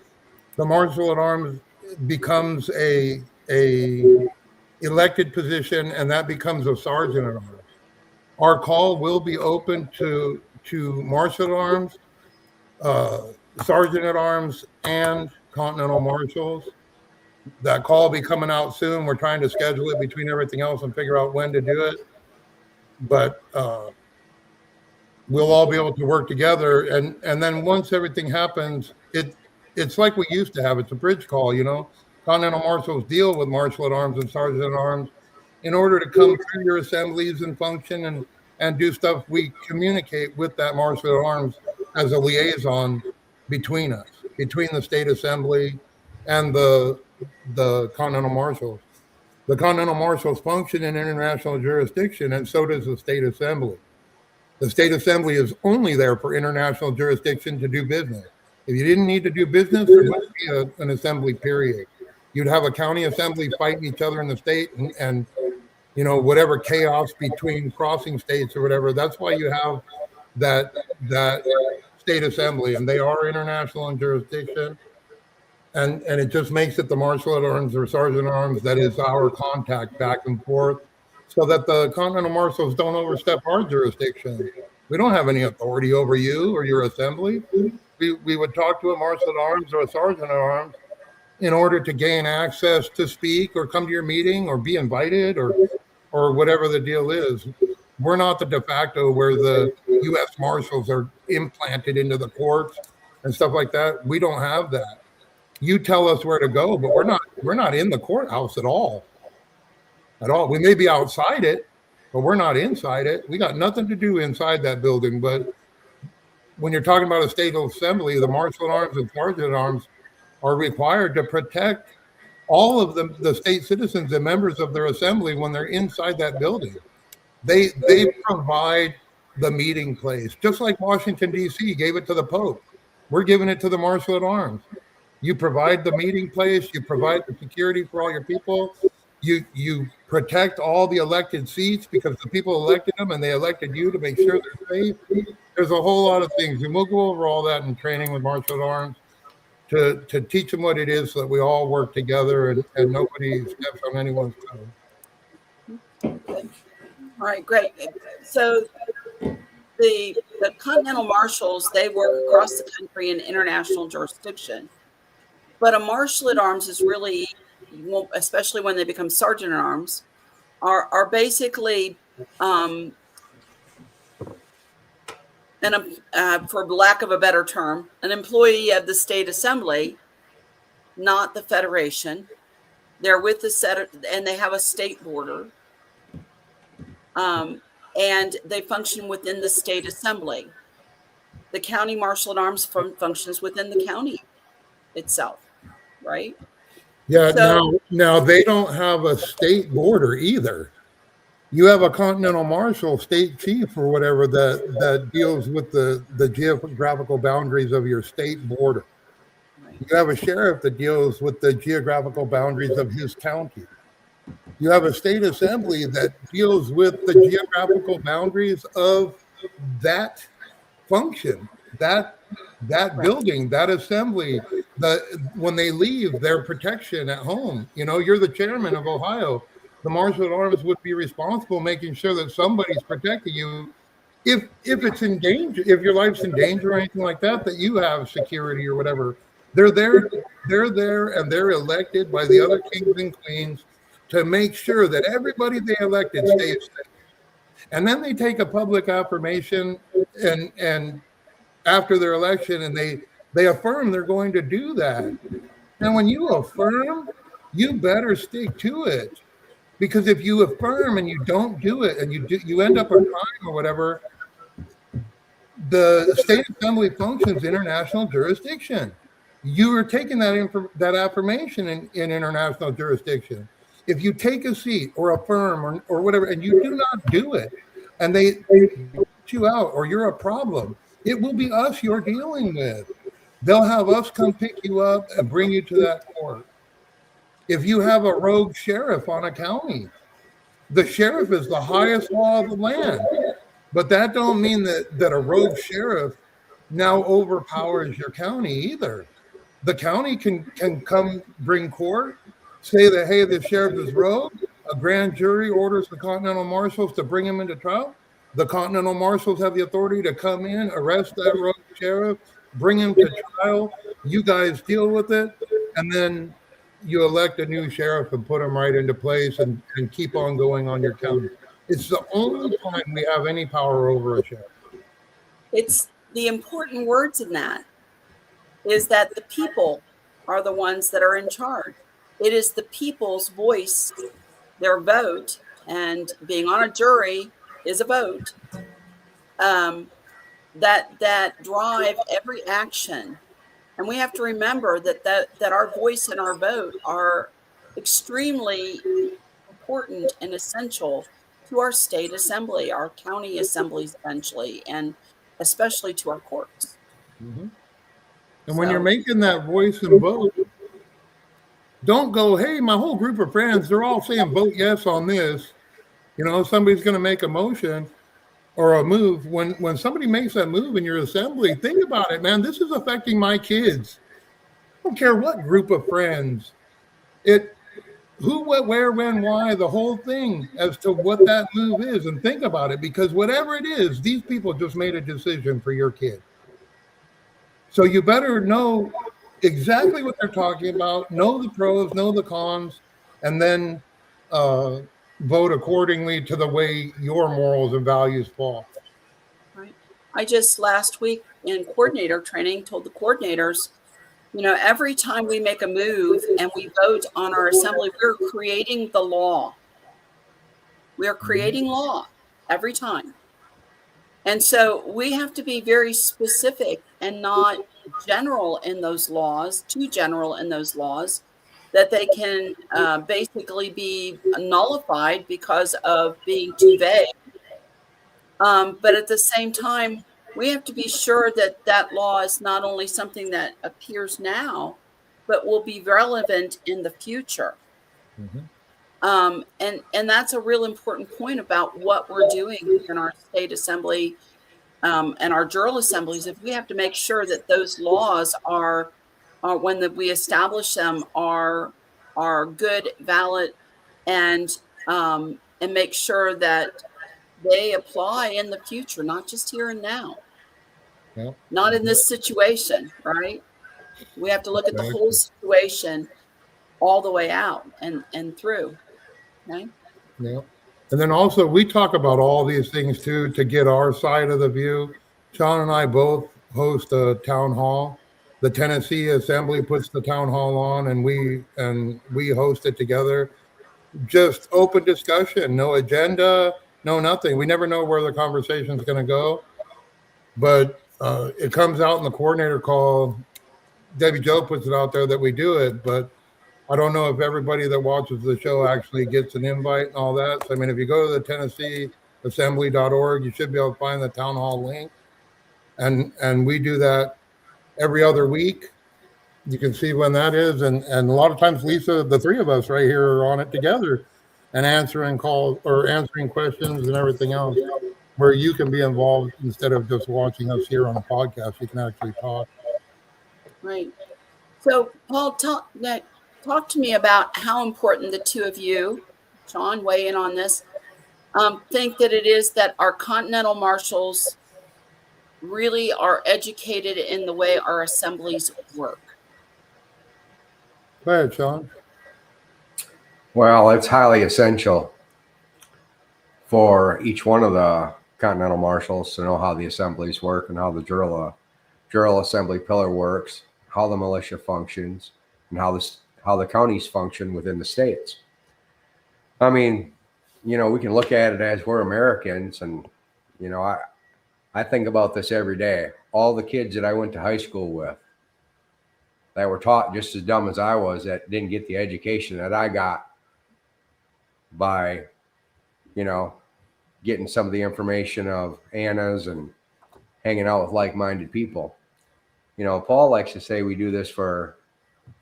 The Marshal at Arms becomes a elected position, and that becomes a Sergeant at Arms. Our call will be open to Marshal at Arms, Sergeant at Arms, and Continental Marshals. That call will be coming out soon. We're trying to schedule it between everything else and figure out when to do it. But we'll all be able to work together. And then once everything happens, it's like we used to have. It's a bridge call, you know. Continental Marshals deal with Marshal at Arms and Sergeant at Arms. In order to come through your assemblies and function and do stuff, we communicate with that Marshal at Arms as a liaison between us, between the state assembly and the Continental Marshals. The Continental Marshals function in international jurisdiction, and so does the state assembly. The state assembly is only there for international jurisdiction to do business. If you didn't need to do business, there wouldn't be an assembly, period. You'd have a county assembly fighting each other in the state and you know, whatever chaos between crossing states or whatever. That's why you have that state assembly, and they are international in jurisdiction. And it just makes it the Marshal at Arms or Sergeant at Arms that is our contact back and forth, so that the Continental Marshals don't overstep our jurisdiction. We don't have any authority over you or your assembly. We would talk to a Marshal at Arms or a Sergeant at Arms in order to gain access to speak or come to your meeting or be invited or whatever the deal is. We're not the de facto where the U.S. Marshals are implanted into the courts and stuff like that. We don't have that. You tell us where to go, but we're not in the courthouse at all. At all. We may be outside it, but we're not inside it. We got nothing to do inside that building. But when you're talking about a state assembly, the Marshal at Arms and Sergeant at Arms are required to protect all of the state citizens and members of their assembly when they're inside that building. They provide the meeting place, just like Washington, D.C. gave it to the Pope. We're giving it to the Marshal at Arms. You provide the meeting place, you provide the security for all your people, you protect all the elected seats because the people elected them and they elected you to make sure they're safe. There's a whole lot of things, and we'll go over all that in training with Marshal at Arms to teach them what it is so that we all work together and nobody steps on anyone's toes. All right, great. So the Continental Marshals, they work across the country in international jurisdiction. But a Marshal at Arms is really, especially when they become Sergeant at Arms, are basically, for lack of a better term, an employee of the state assembly, not the federation. They're with the and they have a state border, and they function within the state assembly. The county Marshal at Arms functions within the county itself, right? Yeah. So, now they don't have a state border either. You have a Continental Marshal state chief or whatever that deals with the geographical boundaries of your state border. Right. You have a sheriff that deals with the geographical boundaries of his county. You have a state assembly that deals with the geographical boundaries of that function, that right. Building, that assembly, when they leave, their protection at home. You know, you're the chairman of Ohio. The Marshal at Arms would be responsible making sure that somebody's protecting you if it's in danger, if your life's in danger or anything like that, that you have security or whatever. They're there and they're elected by the other kings and queens to make sure that everybody they elected stays safe. And then they take a public affirmation and after their election and they affirm they're going to do that. And when you affirm, you better stick to it. Because if you affirm and you don't do it and you end up a crime or whatever, the state assembly functions international jurisdiction. You are taking that affirmation in international jurisdiction. If you take a seat or affirm or whatever, and you do not do it, and they put you out or you're a problem, it will be us you're dealing with. They'll have us come pick you up and bring you to that court. If you have a rogue sheriff on a county, the sheriff is the highest law of the land. But that don't mean that a rogue sheriff now overpowers your county either. The county can come bring court, say that, hey, the sheriff is rogue. A grand jury orders the Continental Marshals to bring him into trial. The Continental Marshals have the authority to come in, arrest that rogue sheriff, bring him to trial. You guys deal with it. And then you elect a new sheriff and put him right into place and keep on going on your county. It's the only time we have any power over a sheriff. It's the important words in that is that the people are the ones that are in charge. It is the people's voice, their vote, and being on a jury is a vote, that drive every action. And we have to remember that our voice and our vote are extremely important and essential to our state assembly, our county assemblies eventually, and especially to our courts. Mm-hmm. And when you're making that voice and vote, don't go, hey, my whole group of friends, they're all saying vote yes on this. You know, somebody's going to make a motion or a move. When somebody makes that move in your assembly, think about it, man. This is affecting my kids. I don't care what group of friends. Who, what, where, when, why, the whole thing as to what that move is. And think about it, because whatever it is, these people just made a decision for your kid. So you better know exactly what they're talking about, know the pros, know the cons, and then vote accordingly to the way your morals and values fall. Right. I just last week in coordinator training told the coordinators, you know, every time we make a move and we vote on our assembly, we're creating the law. We are creating law every time. And so we have to be very specific and not general in those laws, too general in those laws, that they can basically be nullified because of being too vague. But at the same time, we have to be sure that that law is not only something that appears now, but will be relevant in the future. Mm-hmm. And that's a real important point about what we're doing in our state assembly and our jural assemblies. If we have to make sure that those laws are when we establish them are good, valid, and make sure that they apply in the future, not just here and now. Yep. Not in this situation, right? We have to look at the whole situation all the way out and through. Okay? Yeah. And then also we talk about all these things too to get our side of the view. Sean and I both host a town hall. The Tennessee Assembly puts the town hall on, and we host it together. Just open discussion, no agenda, no nothing. We never know where the conversation is going to go, but it comes out in the coordinator call. Debbie Jo puts it out there that we do it, but I don't know if everybody that watches the show actually gets an invite and all that. So, I mean, if you go to the TennesseeAssembly.org, you should be able to find the town hall link. And we do that every other week. You can see when that is. And a lot of times, Lisa, the three of us right here are on it together and answering calls or answering questions and everything else, where you can be involved instead of just watching us here on a podcast. You can actually talk. Right. So, Paul, talk to me about how important the two of you, Sean, weigh in on this, think that it is that our Continental Marshals really are educated in the way our assemblies work. Go ahead, Sean. Well, it's highly essential for each one of the Continental Marshals to know how the assemblies work and how the jural assembly pillar works, how the militia functions, and how how the counties function within the states. I mean, we can look at it as we're Americans, and I think about this every day. All the kids that I went to high school with that were taught just as dumb as I was, that didn't get the education that I got by, getting some of the information of Anna's and hanging out with like-minded people. Paul likes to say we do this for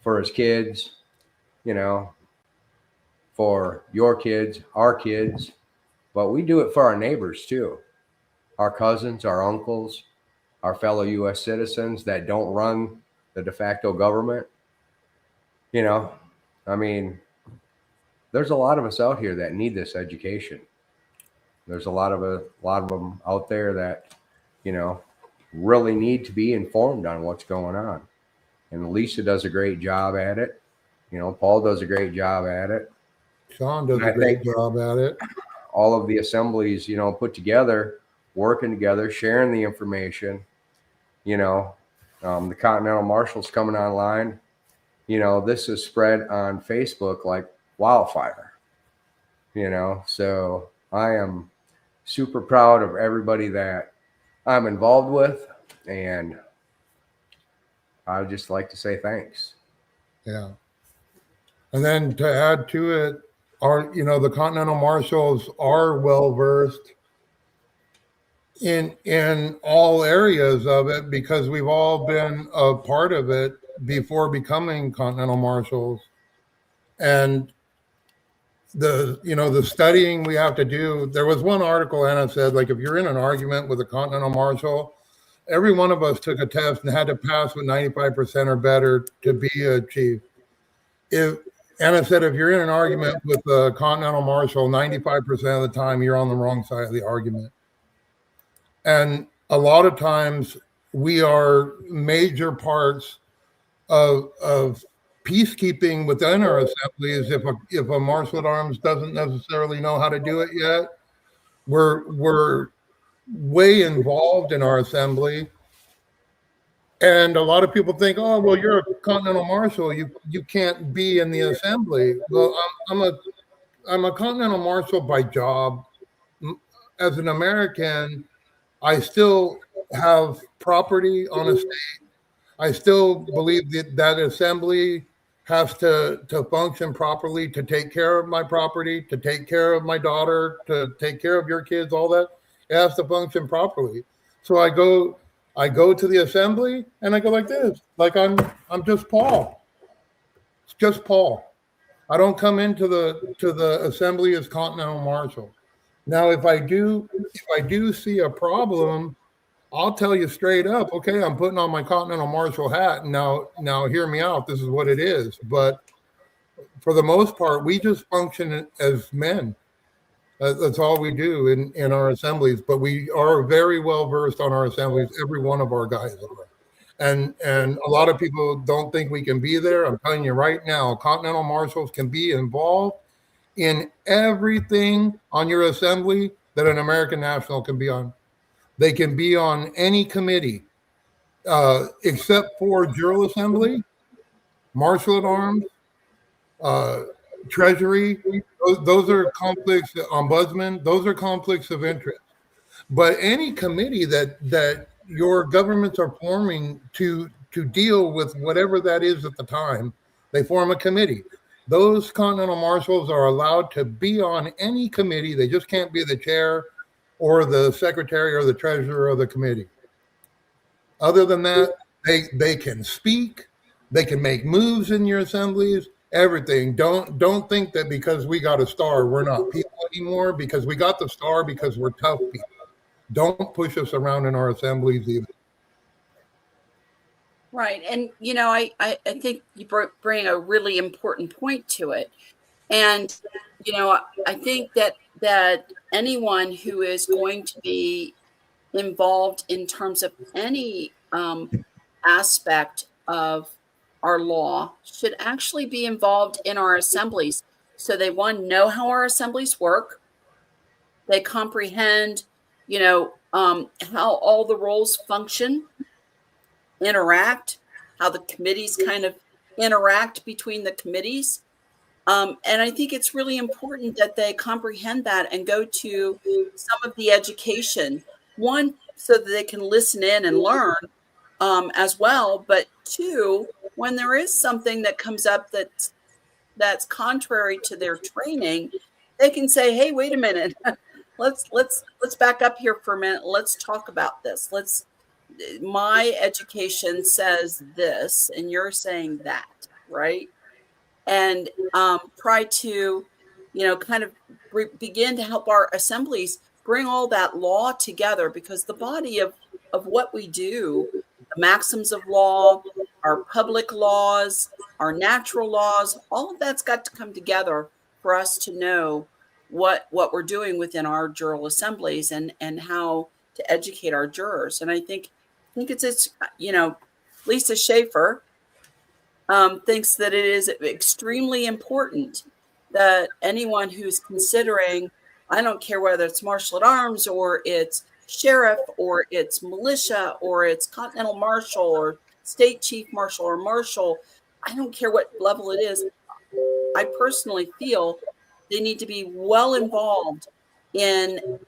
his kids, for your kids, our kids, but we do it for our neighbors too. Our cousins, our uncles, our fellow U.S. citizens that don't run the de facto government. I mean, there's a lot of us out here that need this education. There's a lot of them out there that, really need to be informed on what's going on. And Lisa does a great job at it. Paul does a great job at it. Sean does a great job at it. All of the assemblies, put together, working together, sharing the information. The Continental Marshal's coming online. This is spread on Facebook like wildfire. So I am super proud of everybody that I'm involved with, and I would just like to say thanks. Yeah. And then to add to it, the Continental Marshals are well-versed in all areas of it, because we've all been a part of it before becoming Continental Marshals. And the studying we have to do, there was one article, Anna said, like, if you're in an argument with a Continental Marshal, every one of us took a test and had to pass with 95% or better to be a chief. Anna said, if you're in an argument with a Continental Marshal, 95% of the time you're on the wrong side of the argument. And a lot of times we are major parts of peacekeeping within our assemblies. If a marshal at arms doesn't necessarily know how to do it yet, we're way involved in our assembly. And a lot of people think, oh, well, you're a Continental Marshal, you can't be in the assembly. Well, I'm a Continental Marshal by job. As an American, I still have property on a state. I still believe that assembly has to function properly, to take care of my property, to take care of my daughter, to take care of your kids, all that. It has to function properly. So I go to the assembly and I go like this, like I'm just Paul. It's just Paul. I don't come into the assembly as Continental Marshal. Now, if I do see a problem, I'll tell you straight up, okay, I'm putting on my Continental Marshal hat, and now hear me out. This is what it is. But for the most part, we just function as men. That's all we do in our assemblies. But we are very well versed on our assemblies. Every one of our guys are. And a lot of people don't think we can be there. I'm telling you right now, Continental Marshals can be involved in everything on your assembly that an American national can be on. They can be on any committee, except for General Assembly, Marshal at Arms, Treasury. Those are conflicts, Ombudsman. Those are conflicts of interest. But any committee that your governments are forming to deal with whatever that is at the time, they form a committee. Those Continental Marshals are allowed to be on any committee. They just can't be the chair or the secretary or the treasurer of the committee. Other than that, they can speak, they can make moves in your assemblies, everything. Don't think that because we got a star, we're not people anymore, because we got the star because we're tough people. Don't push us around in our assemblies either. Right. And, I think you bring a really important point to it. And, I think that anyone who is going to be involved in terms of any aspect of our law should actually be involved in our assemblies. So they, one, know how our assemblies work. They comprehend, how all the roles function, interact, how the committees kind of interact between the committees. And I think it's really important that they comprehend that and go to some of the education. One, so that they can listen in and learn as well. But two, when there is something that comes up that's contrary to their training, they can say, "Hey, wait a minute, let's back up here for a minute. Let's talk about this. My education says this, and you're saying that, right?" And try to, kind of begin to help our assemblies bring all that law together, because the body of what we do, the maxims of law, our public laws, our natural laws, all of that's got to come together for us to know what we're doing within our juror assemblies and how to educate our jurors. And I think it's Lisa Schaefer thinks that it is extremely important that anyone who's considering, I don't care whether it's marshal at arms or it's sheriff or it's militia or it's Continental Marshal or state chief marshal or marshal, I don't care what level it is. I personally feel they need to be well involved in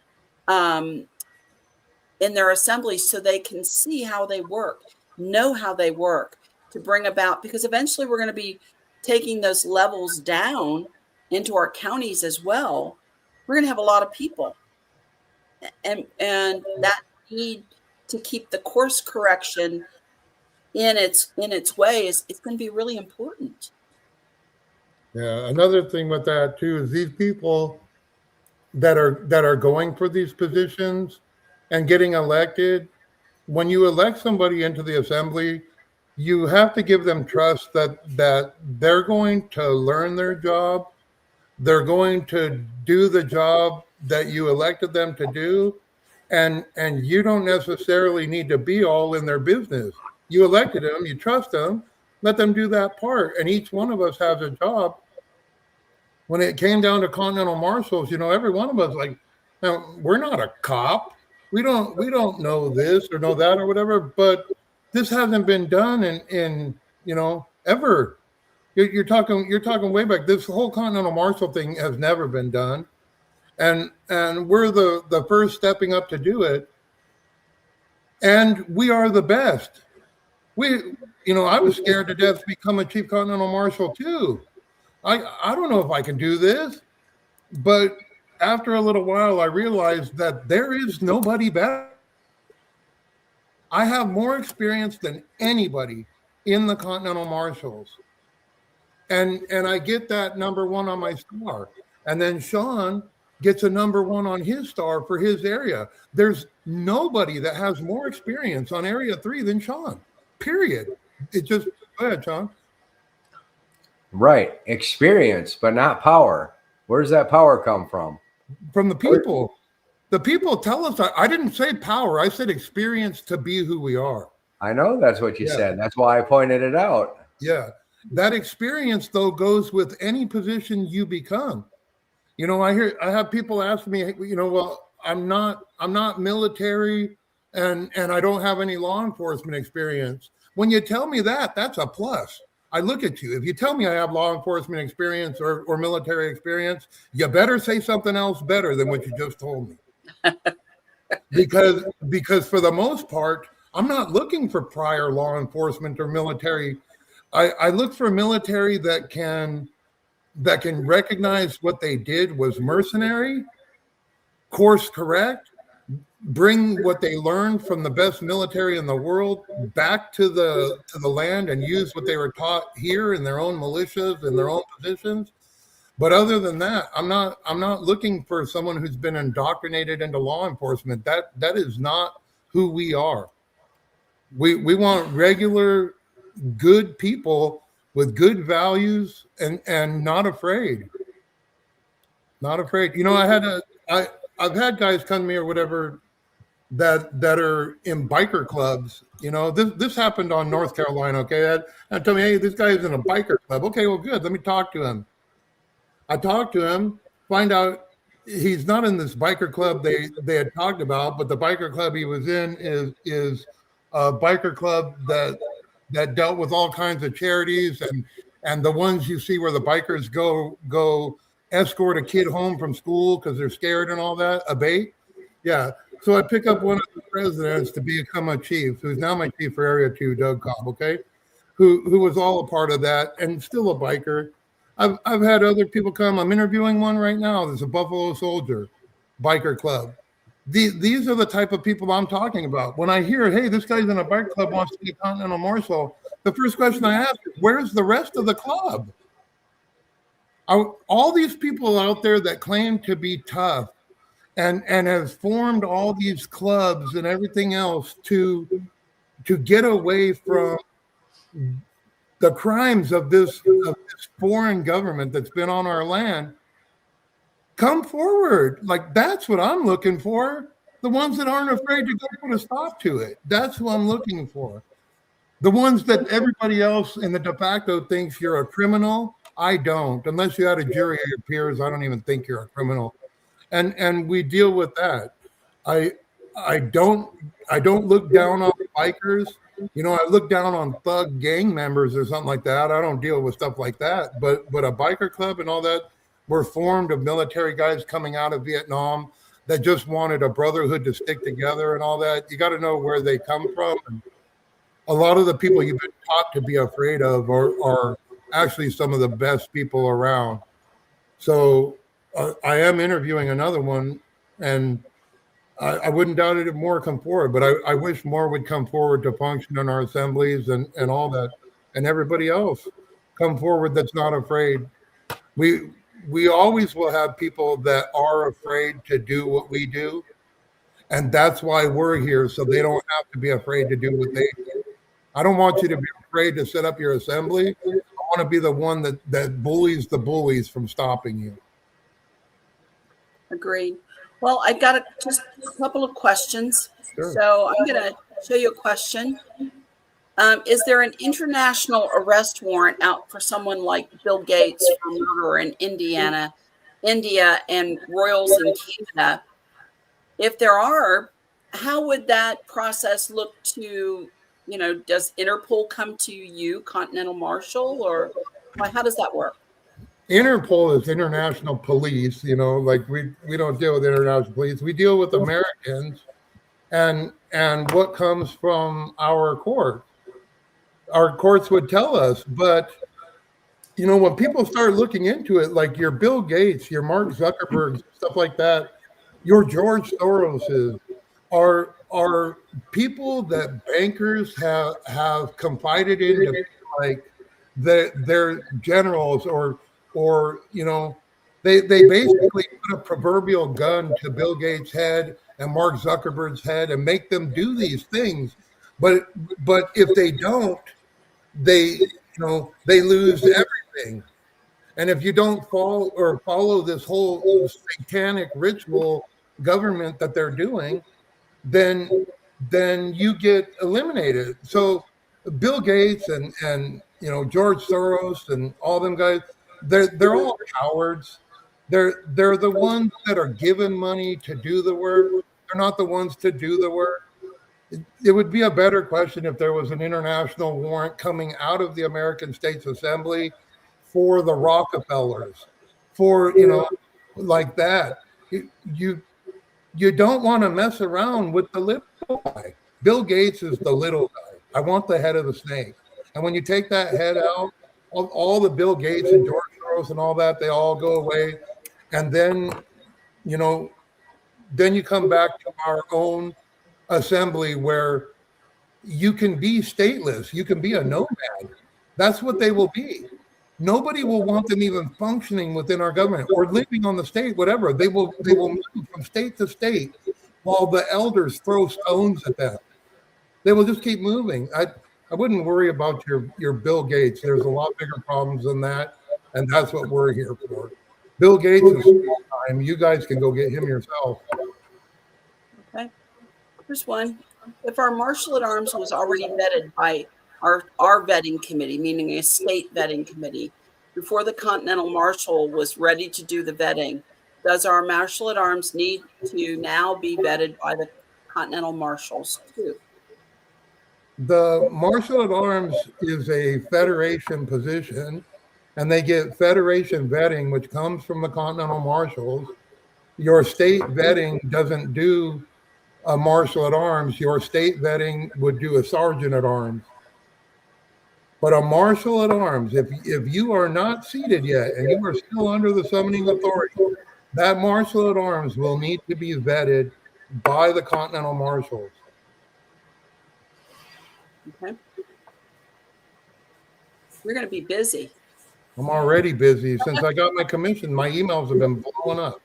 their assemblies so they can see how they work, know how they work, to bring about, because eventually we're going to be taking those levels down into our counties as well. We're going to have a lot of people, and that need to keep the course correction in its way is going to be really important. Yeah, another thing with that too is these people that are going for these positions and getting elected. When you elect somebody into the assembly, you have to give them trust that they're going to learn their job. They're going to do the job that you elected them to do. And you don't necessarily need to be all in their business. You elected them, you trust them, let them do that part. And each one of us has a job. When it came down to Continental Marshals, every one of us, like, now, we're not a cop. We don't know this or know that or whatever, but this hasn't been done in ever. You're talking way back. This whole Continental Marshal thing has never been done, and we're the first stepping up to do it, and we are the best. I was scared to death to become a Chief Continental Marshal too. I don't know if I can do this, but after a little while, I realized that there is nobody better. I have more experience than anybody in the Continental Marshals. And I get that number one on my star. And then Sean gets a number one on his star for his area. There's nobody that has more experience on Area 3 than Sean, period. It just, go ahead, Sean. Right. Experience, but not power. Where does that power come from? From the people. The people tell us, I didn't say power. I said experience to be who we are. I know that's what you said. That's why I pointed it out. Yeah. That experience, though, goes with any position you become. I have people ask me, well, I'm not military and I don't have any law enforcement experience. When you tell me that, that's a plus. I look at you. If you tell me I have law enforcement experience or military experience, you better say something else better than what you just told me. Because for the most part, I'm not looking for prior law enforcement or military. I look for military that can recognize what they did was mercenary, course correct, bring what they learned from the best military in the world back to the land and use what they were taught here in their own militias and their own positions. But other than that, I'm not looking for someone who's been indoctrinated into law enforcement. That is not who we are. We want regular, good people with good values and not afraid. Not afraid. I've had guys come to me or whatever that are in biker clubs. This happened on North Carolina. Okay, and told me, hey, this guy's in a biker club. Okay, well, good. Let me talk to him. I talked to him, find out he's not in this biker club they had talked about, but the biker club he was in is a biker club that that dealt with all kinds of charities, and the ones you see where the bikers go escort a kid home from school because they're scared and all that. Abate, yeah. So I pick up one of the presidents to become a chief, who's now my chief for Area 2, Doug Cobb. Okay, who was all a part of that and still a biker. I've had other people come. I'm interviewing one right now. There's a Buffalo Soldier biker club. These are the type of people I'm talking about. When I hear, hey, this guy's in a bike club, wants to be a Continental Marshal, the first question I ask is, where's the rest of the club? All these people out there that claim to be tough and have formed all these clubs and everything else to get away from the crimes of this foreign government that's been on our land, come forward. Like, that's what I'm looking for. The ones that aren't afraid to go put a stop to it. That's who I'm looking for. The ones that everybody else in the de facto thinks you're a criminal, I don't. Unless you had a jury of your peers, I don't even think you're a criminal. And we deal with that. I don't look down on bikers. You know, I look down on thug gang members or something like that. I don't deal with stuff like that. But a biker club and all that were formed of military guys coming out of Vietnam that just wanted a brotherhood to stick together and all that. You got to know where they come from. And a lot of the people you've been taught to be afraid of are actually some of the best people around. So I am interviewing another one, and I wouldn't doubt it if more come forward, but I wish more would come forward to function in our assemblies and all that, and everybody else come forward that's not afraid. We always will have people that are afraid to do what we do, and that's why we're here, so they don't have to be afraid to do what they do. I don't want you to be afraid to set up your assembly. I want to be the one that bullies the bullies from stopping you. Agreed. Well, I've got just a couple of questions. Sure. So I'm going to show you a question. Is there an international arrest warrant out for someone like Bill Gates for murder in India, and royals in Canada? If there are, how would that process look to, does Interpol come to you, Continental Marshal, or how does that work? Interpol is international police, like we don't deal with international police. We deal with Americans and what comes from our court. Our courts would tell us, but when people start looking into it, like your Bill Gates, your Mark Zuckerberg, stuff like that, your George Soroses are people that bankers have confided in to be like their generals or they basically put a proverbial gun to Bill Gates' head and Mark Zuckerberg's head and make them do these things. But if they don't, they lose everything. And if you don't follow this whole satanic ritual government that they're doing, then you get eliminated. So Bill Gates and George Soros and all them guys, they're all cowards. They're the ones that are given money to do the work. They're not the ones to do the work. It would be a better question if there was an international warrant coming out of the American States Assembly for the Rockefellers, for like that. You don't want to mess around with the little guy. Bill Gates is the little guy. I want the head of the snake. And when you take that head out, all the Bill Gates and George Soros and all that, they all go away. And then, then you come back to our own assembly where you can be stateless. You can be a nomad. That's what they will be. Nobody will want them even functioning within our government or living on the state, whatever. They will move from state to state while the elders throw stones at them. They will just keep moving. I wouldn't worry about your Bill Gates. There's a lot bigger problems than that, and that's what we're here for. Bill Gates is small time. You guys can go get him yourself. Okay. Here's one. If our Marshal at Arms was already vetted by our vetting committee, meaning a state vetting committee, before the Continental Marshal was ready to do the vetting, does our Marshal at Arms need to now be vetted by the Continental Marshals too? The Marshal at Arms is a federation position, and they get federation vetting, which comes from the Continental Marshals. Your state vetting doesn't do a Marshal at Arms. Your state vetting would do a Sergeant at Arms. But a Marshal at Arms, if you are not seated yet and you are still under the summoning authority, that Marshal at Arms will need to be vetted by the Continental Marshals. Okay. You're going to be busy. I'm already busy. Since I got my commission, my emails have been blowing up.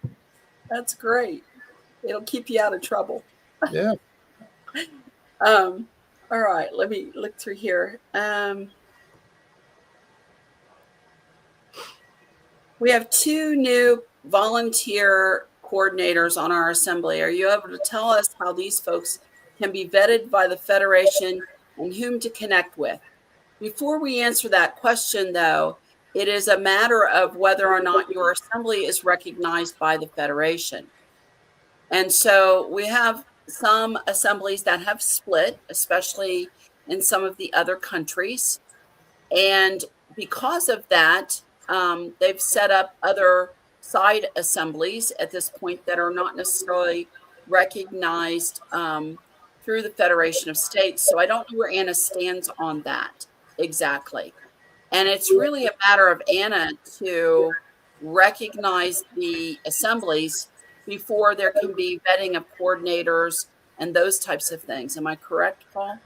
That's great. It'll keep you out of trouble. Yeah. All right. Let me look through here. We have 2 new volunteer coordinators on our assembly. Are you able to tell us how these folks can be vetted by the Federation and whom to connect with? Before we answer that question, though, it is a matter of whether or not your assembly is recognized by the Federation. And so we have some assemblies that have split, especially in some of the other countries. And because of that, they've set up other side assemblies at this point that are not necessarily recognized through the Federation of States. So I don't know where Anna stands on that exactly. And it's really a matter of Anna to recognize the assemblies before there can be vetting of coordinators and those types of things. Am I correct, Paul?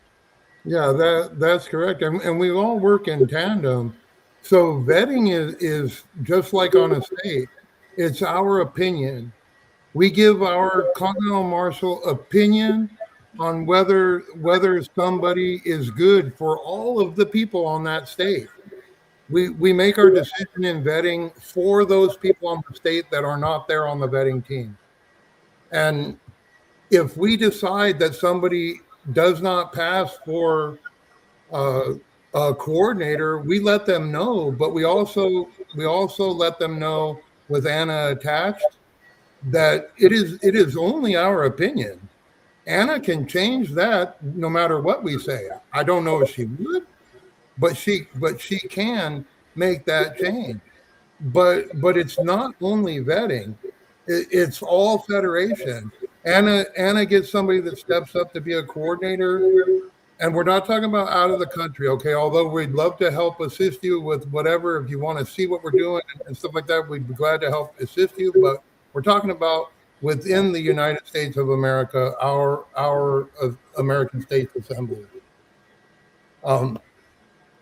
Yeah, that's correct. And we all work in tandem. So vetting is just like on a state. It's our opinion. We give our Continental Marshal opinion on whether somebody is good for all of the people on that state. We make our decision in vetting for those people on the state that are not there on the vetting team. And if we decide that somebody does not pass for a coordinator, we let them know, but we also let them know with Anna attached that it is only our opinion. Anna can change that no matter what we say. I don't know if she would, but she can make that change. But it's not only vetting; it's all federation. Anna gets somebody that steps up to be a coordinator, and we're not talking about out of the country, okay? Although we'd love to help assist you with whatever, if you want to see what we're doing and stuff like that, we'd be glad to help assist you. But we're talking about within the United States of America, our American States Assembly.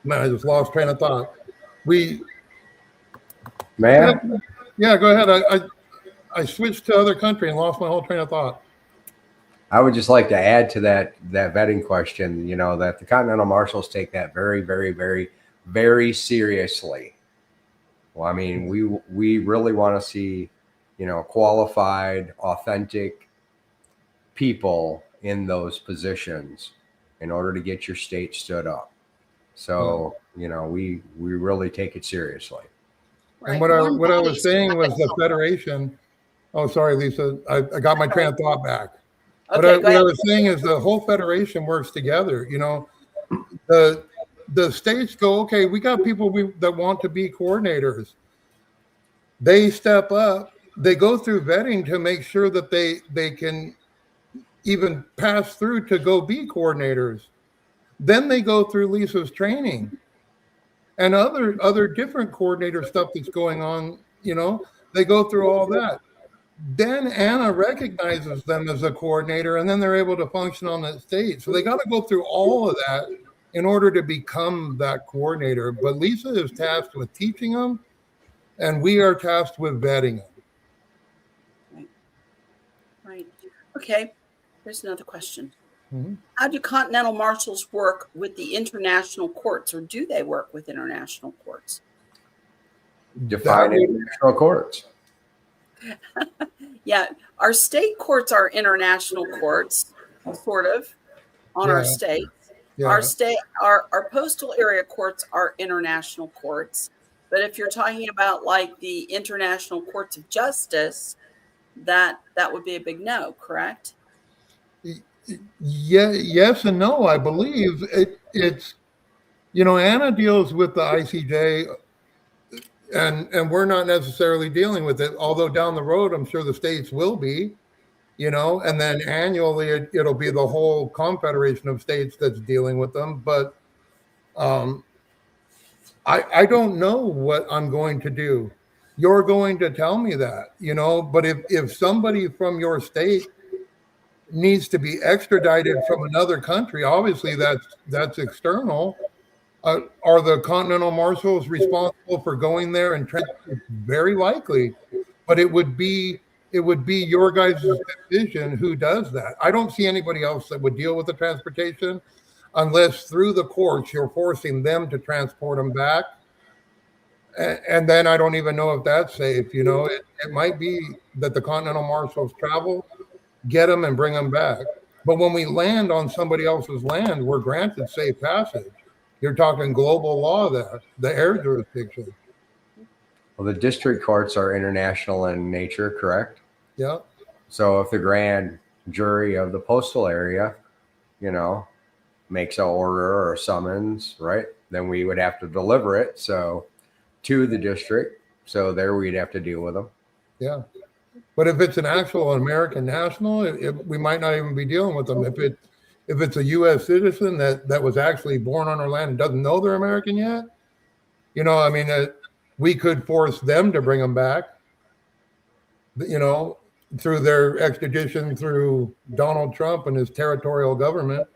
Man, I just lost train of thought. Man, Yeah, go ahead. I switched to other country and lost my whole train of thought. I would just like to add to that vetting question, that the Continental Marshals take that very, very, very, very seriously. Well, I mean, we really want to see, qualified, authentic people in those positions in order to get your state stood up. So, we really take it seriously. Right. And what I was saying was the Federation. Oh, sorry, Lisa. I got my train of thought back. Okay, what I was saying is the whole Federation works together. The states go, okay, we got people that want to be coordinators. They step up. They go through vetting to make sure that they can even pass through to go be coordinators. Then they go through Lisa's training and other different coordinator stuff that's going on. They go through all that. Then Anna recognizes them as a coordinator, and then they're able to function on that state. So they got to go through all of that in order to become that coordinator. But Lisa is tasked with teaching them, and we are tasked with vetting them. Right. Okay. Here's another question. Mm-hmm. How do Continental Marshals work with the international courts, or do they work with international courts? Define international courts. Yeah, our state courts are international courts, sort of, on our state. Yeah. Our postal area courts are international courts. But if you're talking about like the international courts of justice, that would be a big no, correct? Yeah, yes and no. I believe it's Anna deals with the ICJ, and we're not necessarily dealing with it. Although down the road, I'm sure the states will be. And then annually it'll be the whole confederation of states that's dealing with them. But um, I don't know what I'm going to do. You're going to tell me that, but if somebody from your state needs to be extradited from another country, obviously that's external. Are the Continental Marshals responsible for going there and very likely, but it would be your guys' division who does that. I don't see anybody else that would deal with the transportation unless through the courts you're forcing them to transport them back. And then I don't even know if that's safe. It might be that the Continental Marshals travel, get them, and bring them back. But when we land on somebody else's land, we're granted safe passage. You're talking global law there, the air jurisdiction. Well, the district courts are international in nature, correct? Yeah. So if the grand jury of the postal area, makes an order or a summons, right, then we would have to deliver it to the district. So there we'd have to deal with them. Yeah. But if it's an actual American national, we might not even be dealing with them. If it's a U.S. citizen that was actually born on our land and doesn't know they're American yet, we could force them to bring them back, through their extradition through Donald Trump and his territorial government.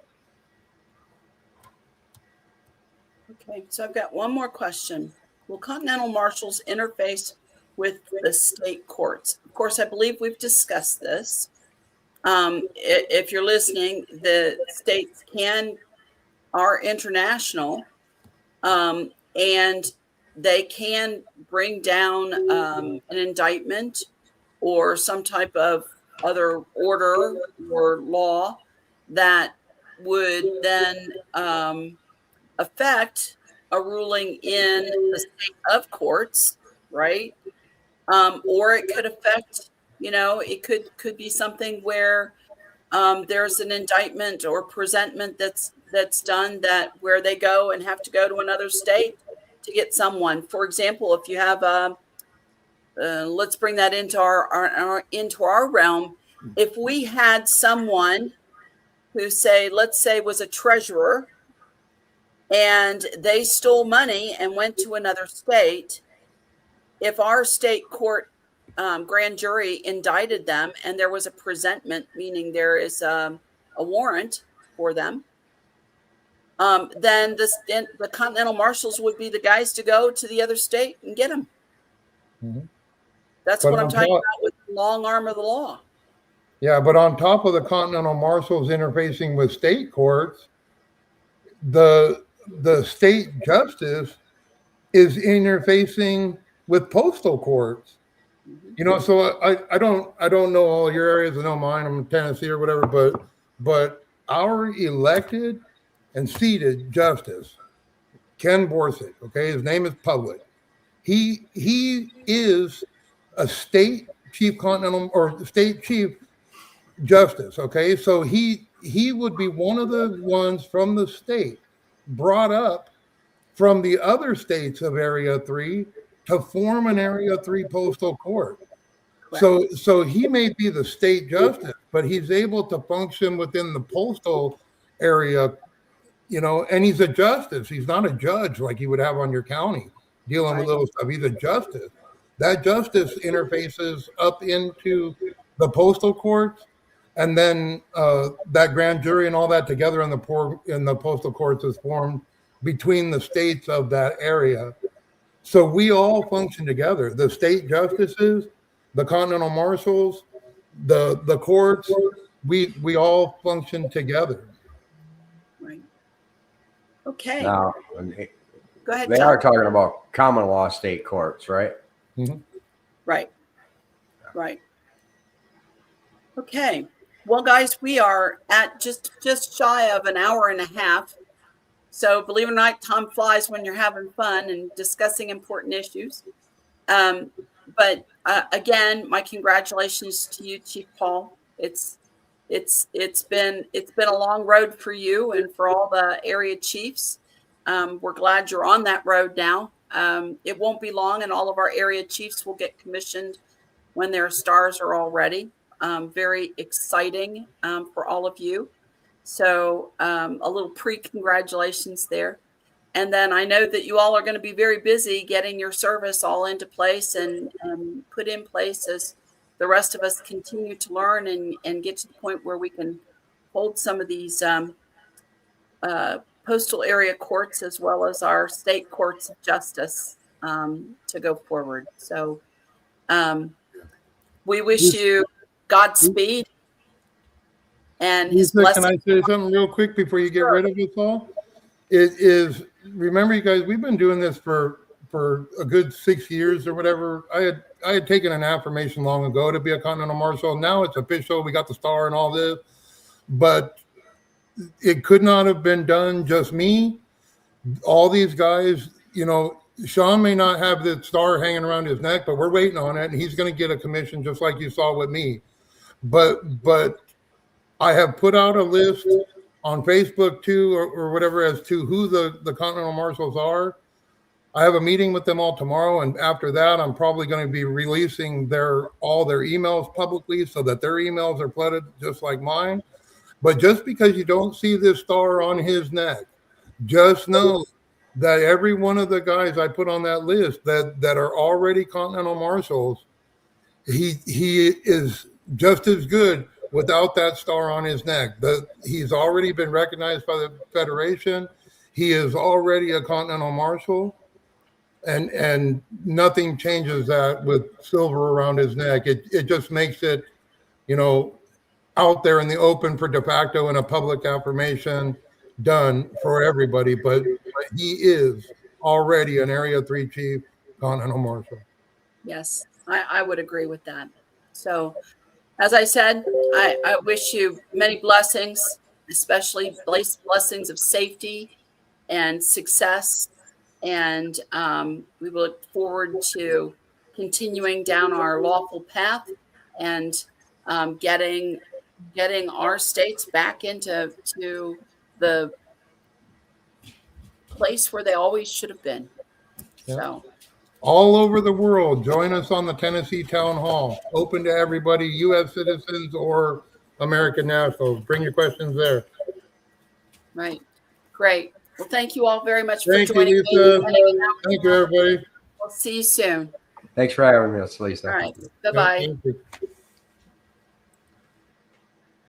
Okay, so I've got one more question. Will Continental Marshals interface with the state courts? Of course, I believe we've discussed this. If you're listening, the states are international, and they can bring down an indictment or some type of other order or law that would then affect a ruling in the state of courts, right? Or it could affect, it could be something where there's an indictment or presentment that's done where they go and have to go to another state to get someone. For example, if you have let's bring that into our realm. If we had someone who let's say was a treasurer, and they stole money and went to another state, if our state court grand jury indicted them and there was a presentment, meaning there is a warrant for them, then the Continental Marshals would be the guys to go to the other state and get them. Mm-hmm. That's what I'm talking about with the long arm of the law. Yeah, but on top of the Continental Marshals interfacing with state courts, the state justice is interfacing with postal courts. So I don't know all your areas. I know mine. I'm in Tennessee or whatever, but our elected and seated justice, Ken Borsig, okay, his name is public. He is a state chief continental or state chief justice, okay? So he would be one of the ones from the state brought up from the other states of Area 3 to form an Area 3 postal court. So he may be the state justice, but he's able to function within the postal area, and he's a justice. He's not a judge like you would have on your county dealing with little stuff. He's a justice. That justice interfaces up into the postal courts, and then that grand jury and all that together in the postal courts is formed between the states of that area. So we all function together. The state justices, the Continental Marshals, the courts, we all function together. Right. Okay. Now, go ahead. They are talking about common law state courts, right? Mm-hmm. Right. Right. Okay. Well, guys, we are at just shy of an hour and a half. So believe it or not, time flies when you're having fun and discussing important issues. But again, my congratulations to you, Chief Paul. It's it's been a long road for you and for all the area chiefs. We're glad you're on that road now. It won't be long, and all of our area chiefs will get commissioned when their stars are all ready. Very exciting for all of you. So a little pre-congratulations there. And then I know that you all are going to be very busy getting your service all into place and put in place as the rest of us continue to learn and get to the point where we can hold some of these postal area courts as well as our state courts of justice to go forward. So we wish you Godspeed and his Lisa, blessing. can I say something real quick before you get Sure. rid of this all? It is, remember, you guys, we've been doing this for a good 6 years or whatever. I had taken an affirmation long ago to be a Continental Marshal. Now it's official. We got the star and all this, but it could not have been done just me. All these guys, you know, Sean may not have the star hanging around his neck, but we're waiting on it, and he's going to get a commission just like you saw with me. But I have put out a list on Facebook too, or whatever, as to who the Continental Marshals are. I have a meeting with them all tomorrow, and after that, I'm probably going to be releasing all their emails publicly so that their emails are flooded just like mine. But just because you don't see this star on his neck, just know that every one of the guys I put on that list that are already Continental Marshals, he is just as good without that star on his neck. He's already been recognized by the Federation. He is already a Continental Marshal, and nothing changes that with silver around his neck. It just makes it, you know, out there in the open for de facto and a public affirmation done for everybody. But he is already an Area 3 Chief Continental Marshal. Yes, I would agree with that. So, as I said, I wish you many blessings, especially blessings of safety and success. And we look forward to continuing down our lawful path and getting our states back into the place where they always should have been. Yeah. So. All over the world, join us on the Tennessee Town Hall. Open to everybody, U.S. citizens or American nationals. Bring your questions there. Right. Great. Well, thank you all very much Thank for joining you, Lisa. me. Thank you, everybody. We'll see you soon. Thanks for having us, Lisa. All right. Bye-bye. Thank you.